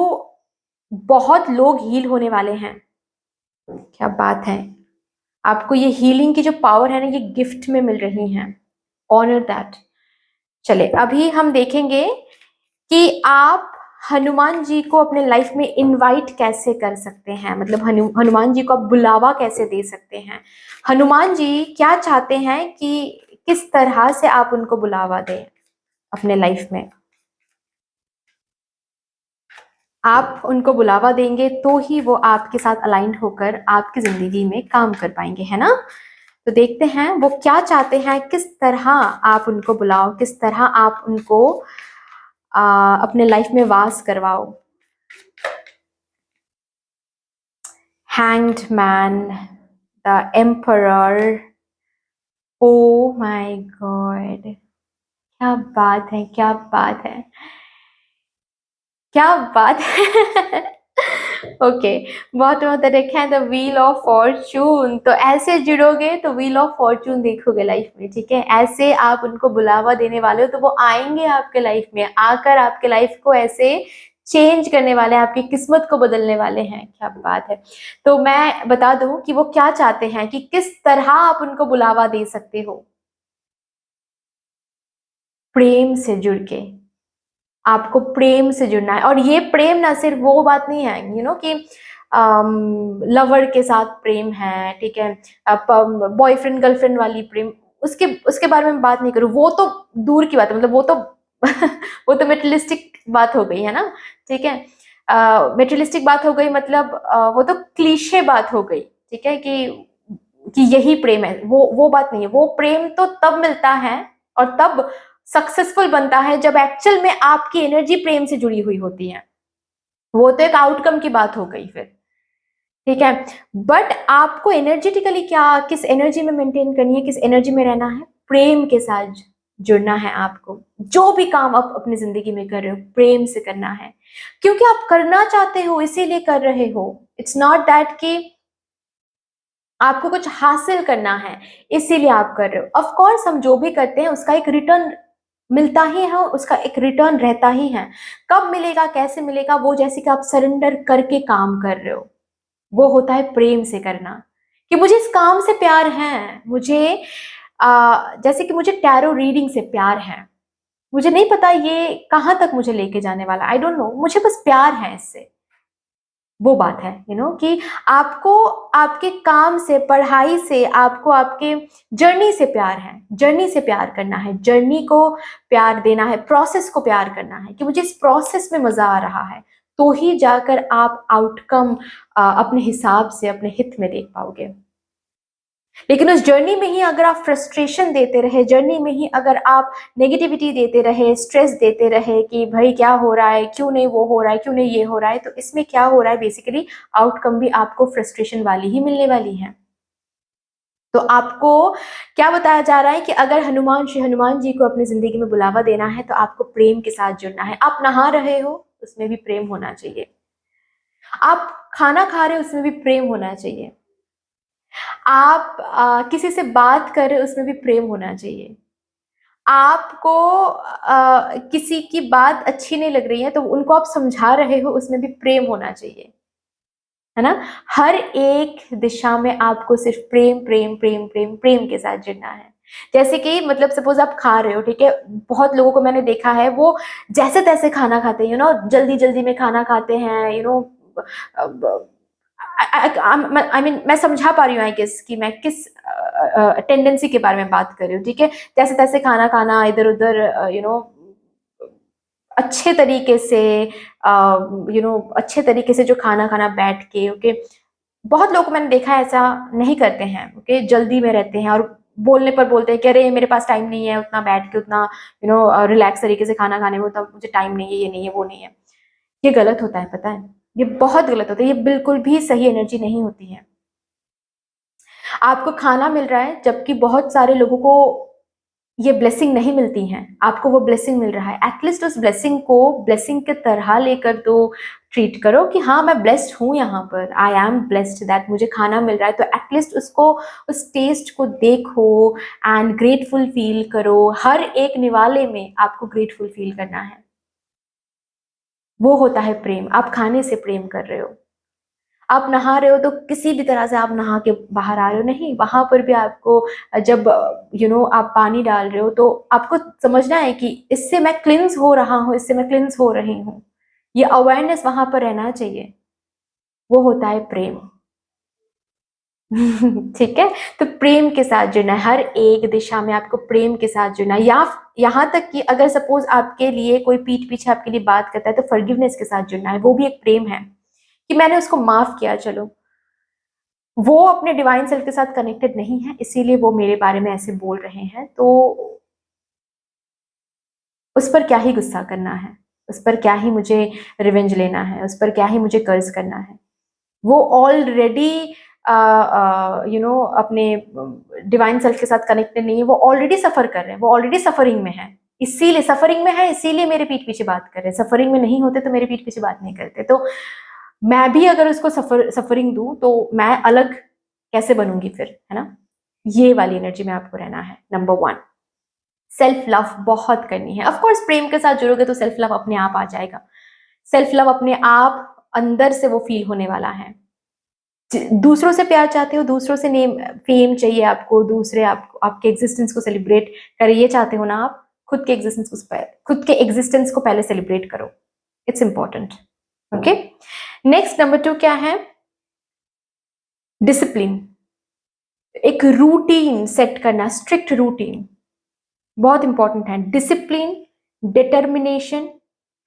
बहुत लोग हील होने वाले हैं। क्या बात है, आपको ये हीलिंग की जो पावर है ना, ये गिफ्ट में मिल रही है। Honour that. चले अभी हम देखेंगे कि आप हनुमान जी को अपने लाइफ में इनवाइट कैसे कर सकते हैं, मतलब हनुमान जी को आप बुलावा कैसे दे सकते हैं। हनुमान जी क्या चाहते हैं कि किस तरह से आप उनको बुलावा दें अपने लाइफ में। आप उनको बुलावा देंगे तो ही वो आपके साथ अलाइंड होकर आपकी जिंदगी में काम कर पाएंगे, है ना। तो देखते हैं वो क्या चाहते हैं, किस तरह आप उनको बुलाओ, किस तरह आप उनको अपने लाइफ में वास करवाओ। Hanged man, the emperor, oh my God, क्या बात है, क्या बात है, क्या बात है। ओके, बहुत बहुत देखें द व्हील ऑफ फॉर्चून, तो ऐसे जुड़ोगे तो व्हील ऑफ फॉर्चून देखोगे लाइफ में, ठीक है। ऐसे आप उनको बुलावा देने वाले हो तो वो आएंगे आपके लाइफ में, आकर आपके लाइफ को ऐसे चेंज करने वाले हैं, आपकी किस्मत को बदलने वाले हैं। क्या बात है। तो मैं बता दूं कि वो क्या चाहते हैं, कि किस तरह आप उनको बुलावा दे सकते हो। प्रेम से जुड़ के, आपको प्रेम से जुड़ना है। और ये प्रेम ना सिर्फ वो बात नहीं है कि लवर के साथ प्रेम है, ठीक है, बॉयफ्रेंड गर्लफ्रेंड वाली प्रेम, उसके उसके बारे में बात नहीं करूँ, वो तो दूर की बात है, मतलब वो तो वो तो मेटेरियलिस्टिक बात हो गई है ना, ठीक है। मेटेरियलिस्टिक बात हो गई, मतलब वो तो क्लीशे बात हो गई, ठीक है, कि यही प्रेम है, वो बात नहीं है। वो प्रेम तो तब मिलता है और तब सक्सेसफुल बनता है जब एक्चुअल में आपकी एनर्जी प्रेम से जुड़ी हुई होती है। वो तो एक आउटकम की बात हो गई फिर, ठीक है। बट आपको एनर्जेटिकली क्या, किस एनर्जी में मेंटेन करनी है, किस एनर्जी में रहना है, प्रेम के साथ जुड़ना है आपको। जो भी काम आप अपनी जिंदगी में कर रहे हो, प्रेम से करना है, क्योंकि आप करना चाहते हो इसीलिए कर रहे हो। इट्स नॉट दैट कि आपको कुछ हासिल करना है इसीलिए आप कर रहे हो। ऑफ कोर्स हम जो भी करते हैं उसका एक रिटर्न मिलता ही है, उसका एक रिटर्न रहता ही है। कब मिलेगा, कैसे मिलेगा, वो जैसे कि आप सरेंडर करके काम कर रहे हो, वो होता है प्रेम से करना। कि मुझे इस काम से प्यार है, मुझे जैसे कि मुझे टैरो रीडिंग से प्यार है, मुझे नहीं पता ये कहाँ तक मुझे लेके जाने वाला, आई डोंट नो, मुझे बस प्यार है इससे। वो बात है कि आपको आपके काम से, पढ़ाई से, आपको आपके जर्नी से प्यार है, जर्नी से प्यार करना है, जर्नी को प्यार देना है, प्रोसेस को प्यार करना है, कि मुझे इस प्रोसेस में मजा आ रहा है, तो ही जाकर आप आउटकम अपने हिसाब से, अपने हित में देख पाओगे। लेकिन उस जर्नी में ही अगर आप फ्रस्ट्रेशन देते रहे, जर्नी में ही अगर आप नेगेटिविटी देते रहे, स्ट्रेस देते रहे कि भाई क्या हो रहा है, क्यों नहीं वो हो रहा है, क्यों नहीं ये हो रहा है, तो इसमें क्या हो रहा है, बेसिकली आउटकम भी आपको फ्रस्ट्रेशन वाली ही मिलने वाली है। तो आपको क्या बताया जा रहा है कि अगर श्री हनुमान जी को अपनी जिंदगी में बुलावा देना है तो आपको प्रेम के साथ जुड़ना है। आप नहा रहे हो, उसमें भी प्रेम होना चाहिए। आप खाना खा रहे हो, उसमें भी प्रेम होना चाहिए। आप किसी से बात कर रहे हो, उसमें भी प्रेम होना चाहिए। आपको किसी की बात अच्छी नहीं लग रही है तो उनको आप समझा रहे हो, उसमें भी प्रेम होना चाहिए, है ना। हर एक दिशा में आपको सिर्फ प्रेम प्रेम प्रेम प्रेम प्रेम के साथ जुड़ना है। जैसे कि मतलब सपोज आप खा रहे हो, ठीक है, बहुत लोगों को मैंने देखा है वो जैसे तैसे खाना खाते हैं, जल्दी जल्दी में खाना खाते हैं, आई मीन मैं समझा पा रही हूँ आई गेस कि मैं किस टेंडेंसी के बारे में बात कर रही हूँ, ठीक है। जैसे तैसे खाना खाना, इधर उधर अच्छे तरीके से अच्छे तरीके से जो खाना खाना बैठ के, ओके। बहुत लोग को मैंने देखा है ऐसा नहीं करते हैं, ओके, जल्दी में रहते हैं और बोलने पर बोलते हैं कि अरे मेरे पास टाइम नहीं है उतना बैठ के, उतना रिलैक्स तरीके से खाना खाने में, उतना मुझे टाइम नहीं है, ये नहीं है, वो नहीं है। ये गलत होता है, पता है, ये बहुत गलत होता है, ये बिल्कुल भी सही एनर्जी नहीं होती है। आपको खाना मिल रहा है जबकि बहुत सारे लोगों को ये ब्लेसिंग नहीं मिलती हैं, आपको वो ब्लेसिंग मिल रहा है, एटलीस्ट उस ब्लेसिंग को ब्लेसिंग के तरह लेकर तो ट्रीट करो कि हाँ मैं ब्लेस्ड हूँ, यहाँ पर आई एम ब्लेस्ड दैट मुझे खाना मिल रहा है, तो एटलीस्ट उसको, उस टेस्ट को देखो एंड ग्रेटफुल फील करो। हर एक निवाले में आपको ग्रेटफुल फील करना है, वो होता है प्रेम। आप खाने से प्रेम कर रहे हो, आप नहा रहे हो तो किसी भी तरह से आप नहा के बाहर आ रहे हो नहीं, वहां पर भी आपको जब आप पानी डाल रहे हो तो आपको समझना है कि इससे मैं क्लिंस हो रहा हूँ, इससे मैं क्लिंस हो रही हूँ, ये अवेयरनेस वहां पर रहना चाहिए। वो होता है प्रेम। ठीक है, तो प्रेम के साथ जुड़ना है, हर एक दिशा में आपको प्रेम के साथ जुड़ना है। या यहाँ तक कि अगर सपोज आपके लिए कोई पीठ पीछे आपके लिए बात करता है तो फॉरगिवनेस के साथ जुड़ना है, वो भी एक प्रेम है कि मैंने उसको माफ किया। चलो, वो अपने डिवाइन सेल्फ के साथ कनेक्टेड नहीं है, इसीलिए वो मेरे बारे में ऐसे बोल रहे हैं, तो उस पर क्या ही गुस्सा करना है, उस पर क्या ही मुझे रिवेंज लेना है, उस पर क्या ही मुझे कर्ज करना है। वो ऑलरेडी अपने डिवाइन सेल्फ के साथ कनेक्टेड नहीं है, वो ऑलरेडी सफर कर रहे हैं, वो ऑलरेडी सफरिंग में है, इसीलिए सफरिंग में है, इसीलिए मेरे पीठ पीछे बात कर रहे हैं। सफरिंग में नहीं होते तो मेरे पीठ पीछे बात नहीं करते। तो मैं भी अगर उसको सफरिंग दूं तो मैं अलग कैसे बनूंगी फिर, है ना। ये वाली एनर्जी में आपको रहना है। नंबर 1, सेल्फ लव बहुत करनी है। ऑफ कोर्स प्रेम के साथ जुड़ोगे तो सेल्फ लव अपने आप आ जाएगा, सेल्फ लव अपने आप अंदर से वो फील होने वाला है। दूसरों से प्यार चाहते हो, दूसरों से नेम फेम चाहिए आपको, दूसरे आपको आपके एग्जिस्टेंस को सेलिब्रेट करे, ये चाहते हो ना आप, खुद के एग्जिस्टेंस को पहले सेलिब्रेट करो, it's important. Okay, next number 2 क्या है? डिसिप्लिन। एक रूटीन सेट करना, स्ट्रिक्ट रूटीन बहुत इंपॉर्टेंट है। Discipline, determination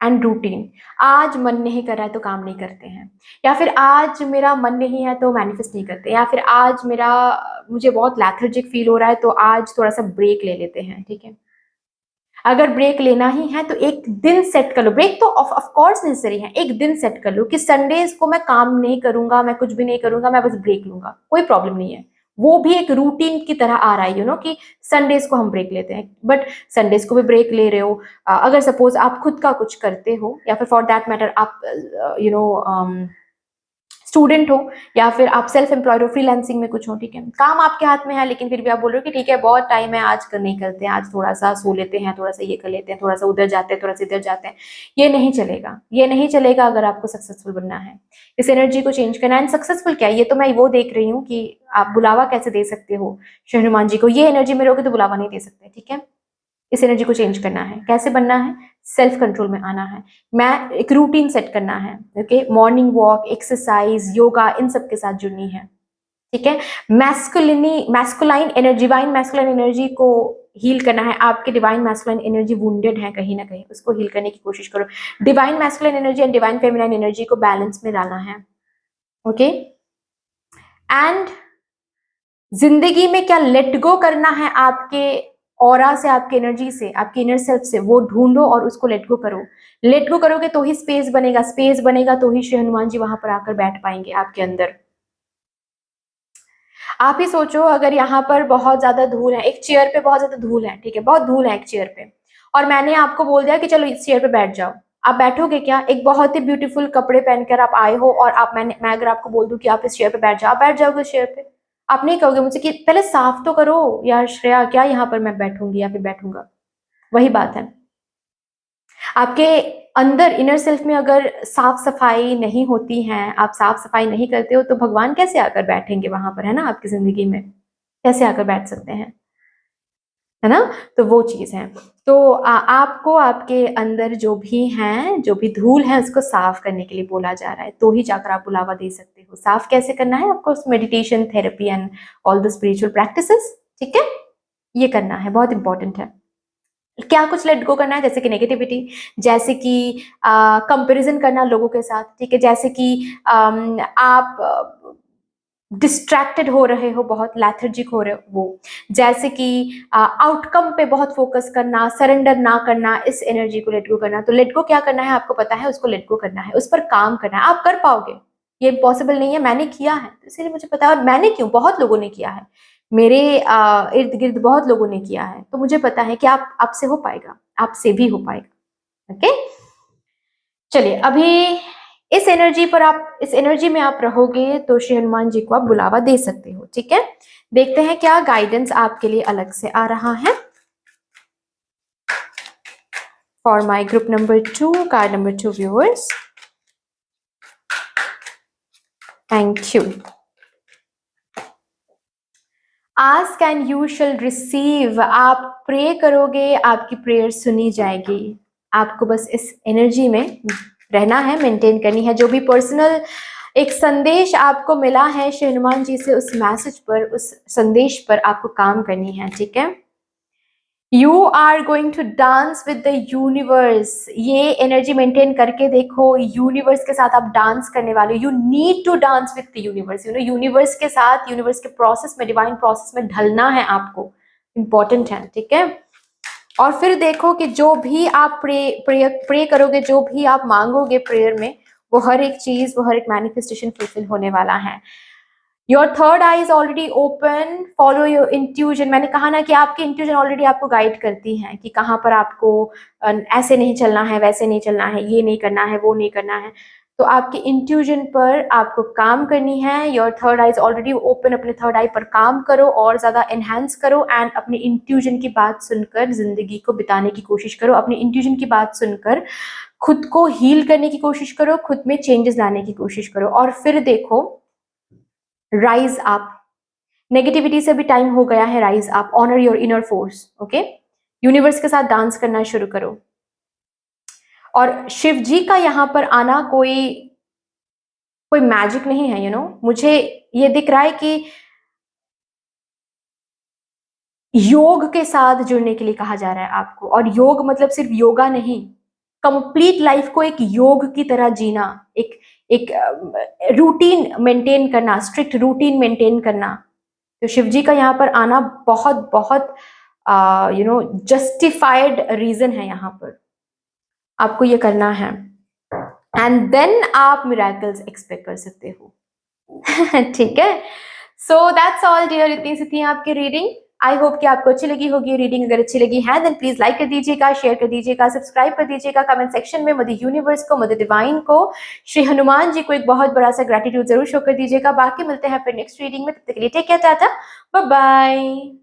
and routine. आज मन नहीं कर रहा है तो काम नहीं करते हैं, या फिर आज मेरा मन नहीं है तो मैनिफेस्ट नहीं करते, या फिर आज मुझे बहुत लैथर्जिक फील हो रहा है तो आज थोड़ा सा ब्रेक ले लेते हैं। ठीक है, अगर ब्रेक लेना ही है तो एक दिन सेट कर लो, ब्रेक तो ऑफ कोर्स नेसेसरी है, एक दिन सेट कर लो कि संडेज को मैं काम नहीं करूंगा, मैं कुछ भी नहीं करूंगा, मैं बस ब्रेक लूंगा, कोई प्रॉब्लम नहीं है। वो भी एक रूटीन की तरह आ रहा है, कि संडेज को हम ब्रेक लेते हैं, बट संडेज को भी ब्रेक ले रहे हो। अगर सपोज आप खुद का कुछ करते हो, या फिर फॉर दैट मैटर आप स्टूडेंट हो, या फिर आप सेल्फ एम्प्लॉयड हो, फ्रीलांसिंग में कुछ हो, ठीक है, काम आपके हाथ में है, लेकिन फिर भी आप बोल रहे हो कि ठीक है बहुत टाइम है, आज कर नहीं करते हैं, आज थोड़ा सा सो लेते हैं, थोड़ा सा ये कर लेते हैं, थोड़ा सा उधर जाते हैं, थोड़ा सा इधर जाते हैं। ये नहीं चलेगा, ये नहीं चलेगा अगर आपको सक्सेसफुल बनना है। इस एनर्जी को चेंज करना है। एंड सक्सेसफुल क्या है, ये तो मैं वो देख रही हूँ कि आप बुलावा कैसे दे सकते हो श्री हनुमान जी को। ये एनर्जी में रहोगे तो बुलावा नहीं दे सकते, ठीक है। इस एनर्जी को चेंज करना है। कैसे बनना है? सेल्फ कंट्रोल में आना है। मैं एक रूटीन सेट करना है, okay, morning walk, exercise, yoga, इन सब के साथ जुड़नी है, ठीक है। Masculine energy, divine masculine energy को हील करना है। आपके डिवाइन मैस्कुलाइन एनर्जी वुंडेड है कहीं ना कहीं, उसको हील करने की कोशिश करो। Divine masculine energy and divine feminine energy को बैलेंस में डालना है, ओके। एंड जिंदगी में क्या लेट गो करना है आपके ऑरा से, आपके एनर्जी से, आपके इनर सेल्फ से, वो ढूंढो और उसको लेट गो करो। लेट गो करोगे तो ही स्पेस बनेगा, स्पेस बनेगा तो ही श्री हनुमान जी वहां पर आकर बैठ पाएंगे आपके अंदर। आप ही सोचो, अगर यहाँ पर बहुत ज्यादा धूल है, एक चेयर पे बहुत ज्यादा धूल है, ठीक है, बहुत धूल है एक चेयर पे, और मैंने आपको बोल दिया कि चलो इस चेयर पे बैठ जाओ, आप बैठोगे क्या? एक बहुत ही ब्यूटीफुल कपड़े पहनकर आप आए हो और मैं अगर आपको बोल दूं कि आप इस चेयर पे बैठ जाओ, आप बैठ जाओगे इस चेयर पे? आप नहीं कहोगे मुझसे कि पहले साफ तो करो यार श्रेया, क्या यहाँ पर मैं बैठूंगी या फिर बैठूंगा? वही बात है, आपके अंदर इनर सेल्फ में अगर साफ सफाई नहीं होती है, आप साफ सफाई नहीं करते हो, तो भगवान कैसे आकर बैठेंगे वहां पर, है ना, आपकी जिंदगी में कैसे आकर बैठ सकते हैं, है ना। तो वो चीज है। तो आपको आपके अंदर जो भी है, जो भी धूल है, उसको साफ करने के लिए बोला जा रहा है, तो ही जाकर आप बुलावा दे सकते हो। साफ कैसे करना है आपको? Meditation, therapy and all the spiritual practices, ठीक है, ये करना है, बहुत इंपॉर्टेंट है। क्या कुछ लेट गो करना है, जैसे कि नेगेटिविटी, जैसे कि कंपैरिजन करना लोगों के साथ, ठीक है, जैसे कि आप डिस्ट्रैक्टेड हो रहे हो, बहुत लैथर्जिक हो रहे हो, वो जैसे कि आउटकम पे बहुत फोकस करना, सरेंडर ना करना, इस एनर्जी को लेट गो करना। तो लेट गो क्या करना है आपको पता है, उसको लेट गो करना है, उस पर काम करना है। आप कर पाओगे, ये पॉसिबल नहीं है, मैंने किया है इसीलिए मुझे पता है, और मैंने क्यों, बहुत लोगों ने किया है, मेरे इर्द गिर्द बहुत लोगों ने किया है, तो मुझे पता है कि आपसे हो पाएगा, आपसे भी हो पाएगा। ओके, चलिए अभी इस एनर्जी में आप रहोगे तो श्री हनुमान जी को आप बुलावा दे सकते हो, ठीक है। देखते हैं क्या गाइडेंस आपके लिए अलग से आ रहा है। For my group number 2, card number 2 viewers, thank you. Ask and you shall receive, आप प्रे करोगे, आपकी प्रेयर सुनी जाएगी। आपको बस इस एनर्जी में रहना है, मेंटेन करनी है। जो भी पर्सनल एक संदेश आपको मिला है श्री हनुमान जी से, उस मैसेज पर, उस संदेश पर आपको काम करनी है, ठीक है। You are going to dance with the universe, ये एनर्जी मेंटेन करके देखो, यूनिवर्स के साथ आप डांस करने वाले हो। You need to dance with the universe, you know, universe के साथ, यूनिवर्स के प्रोसेस में, डिवाइन प्रोसेस में ढलना है आपको, इंपॉर्टेंट है, ठीक है। और फिर देखो कि जो भी आप प्रे करोगे, जो भी आप मांगोगे प्रेयर में, वो हर एक चीज, वो हर एक मैनिफेस्टेशन फुलफिल होने वाला है। Your third I is already open, follow your intuition. मैंने कहा ना कि आपकी इंट्यूजन ऑलरेडी आपको गाइड करती है कि कहाँ पर आपको ऐसे नहीं चलना है, वैसे नहीं चलना है, ये नहीं करना है, वो नहीं करना है। तो आपके इंट्यूजन पर आपको काम करनी है। Your third I is already open, अपने थर्ड आई पर काम करो और ज्यादा एनहांस करो, एंड अपने इंट्यूजन की बात सुनकर जिंदगी को बिताने की कोशिश करो। अपने इंट्यूजन की बात सुनकर खुद को हील करने की कोशिश करो, खुद में चेंजेस लाने की कोशिश करो। और फिर देखो, राइज अप, नेगेटिविटी से भी टाइम हो गया है, rise up, honour your inner force, okay. Universe के साथ डांस करना शुरू करो। और शिव जी का यहाँ पर आना कोई कोई मैजिक नहीं है, यू नो, मुझे ये दिख रहा है कि योग के साथ जुड़ने के लिए कहा जा रहा है आपको। और योग मतलब सिर्फ योगा नहीं, कंप्लीट लाइफ को एक योग की तरह जीना, एक एक रूटीन मेंटेन करना, स्ट्रिक्ट रूटीन मेंटेन करना। तो शिव जी का यहाँ पर आना बहुत बहुत यू नो जस्टिफाइड रीजन है, यहाँ पर आपको ये करना है, एंड देन आप मिराकल्स एक्सपेक्ट कर सकते हो। ठीक है, सो दैट्स ऑल डियर, इतनी सी थी आपकी रीडिंग। आई होप कि आपको अच्छी लगी होगी रीडिंग। अगर अच्छी लगी है देन प्लीज लाइक कर दीजिएगा, शेयर कर दीजिएगा, सब्सक्राइब कर दीजिएगा, कमेंट सेक्शन में मदर यूनिवर्स को, मदर डिवाइन को, श्री हनुमान जी को एक बहुत बड़ा सा ग्रेटिट्यूड जरूर शो कर दीजिएगा। बाकी मिलते हैं फिर नेक्स्ट रीडिंग में, तब तक के लिए take care, tata, bye bye.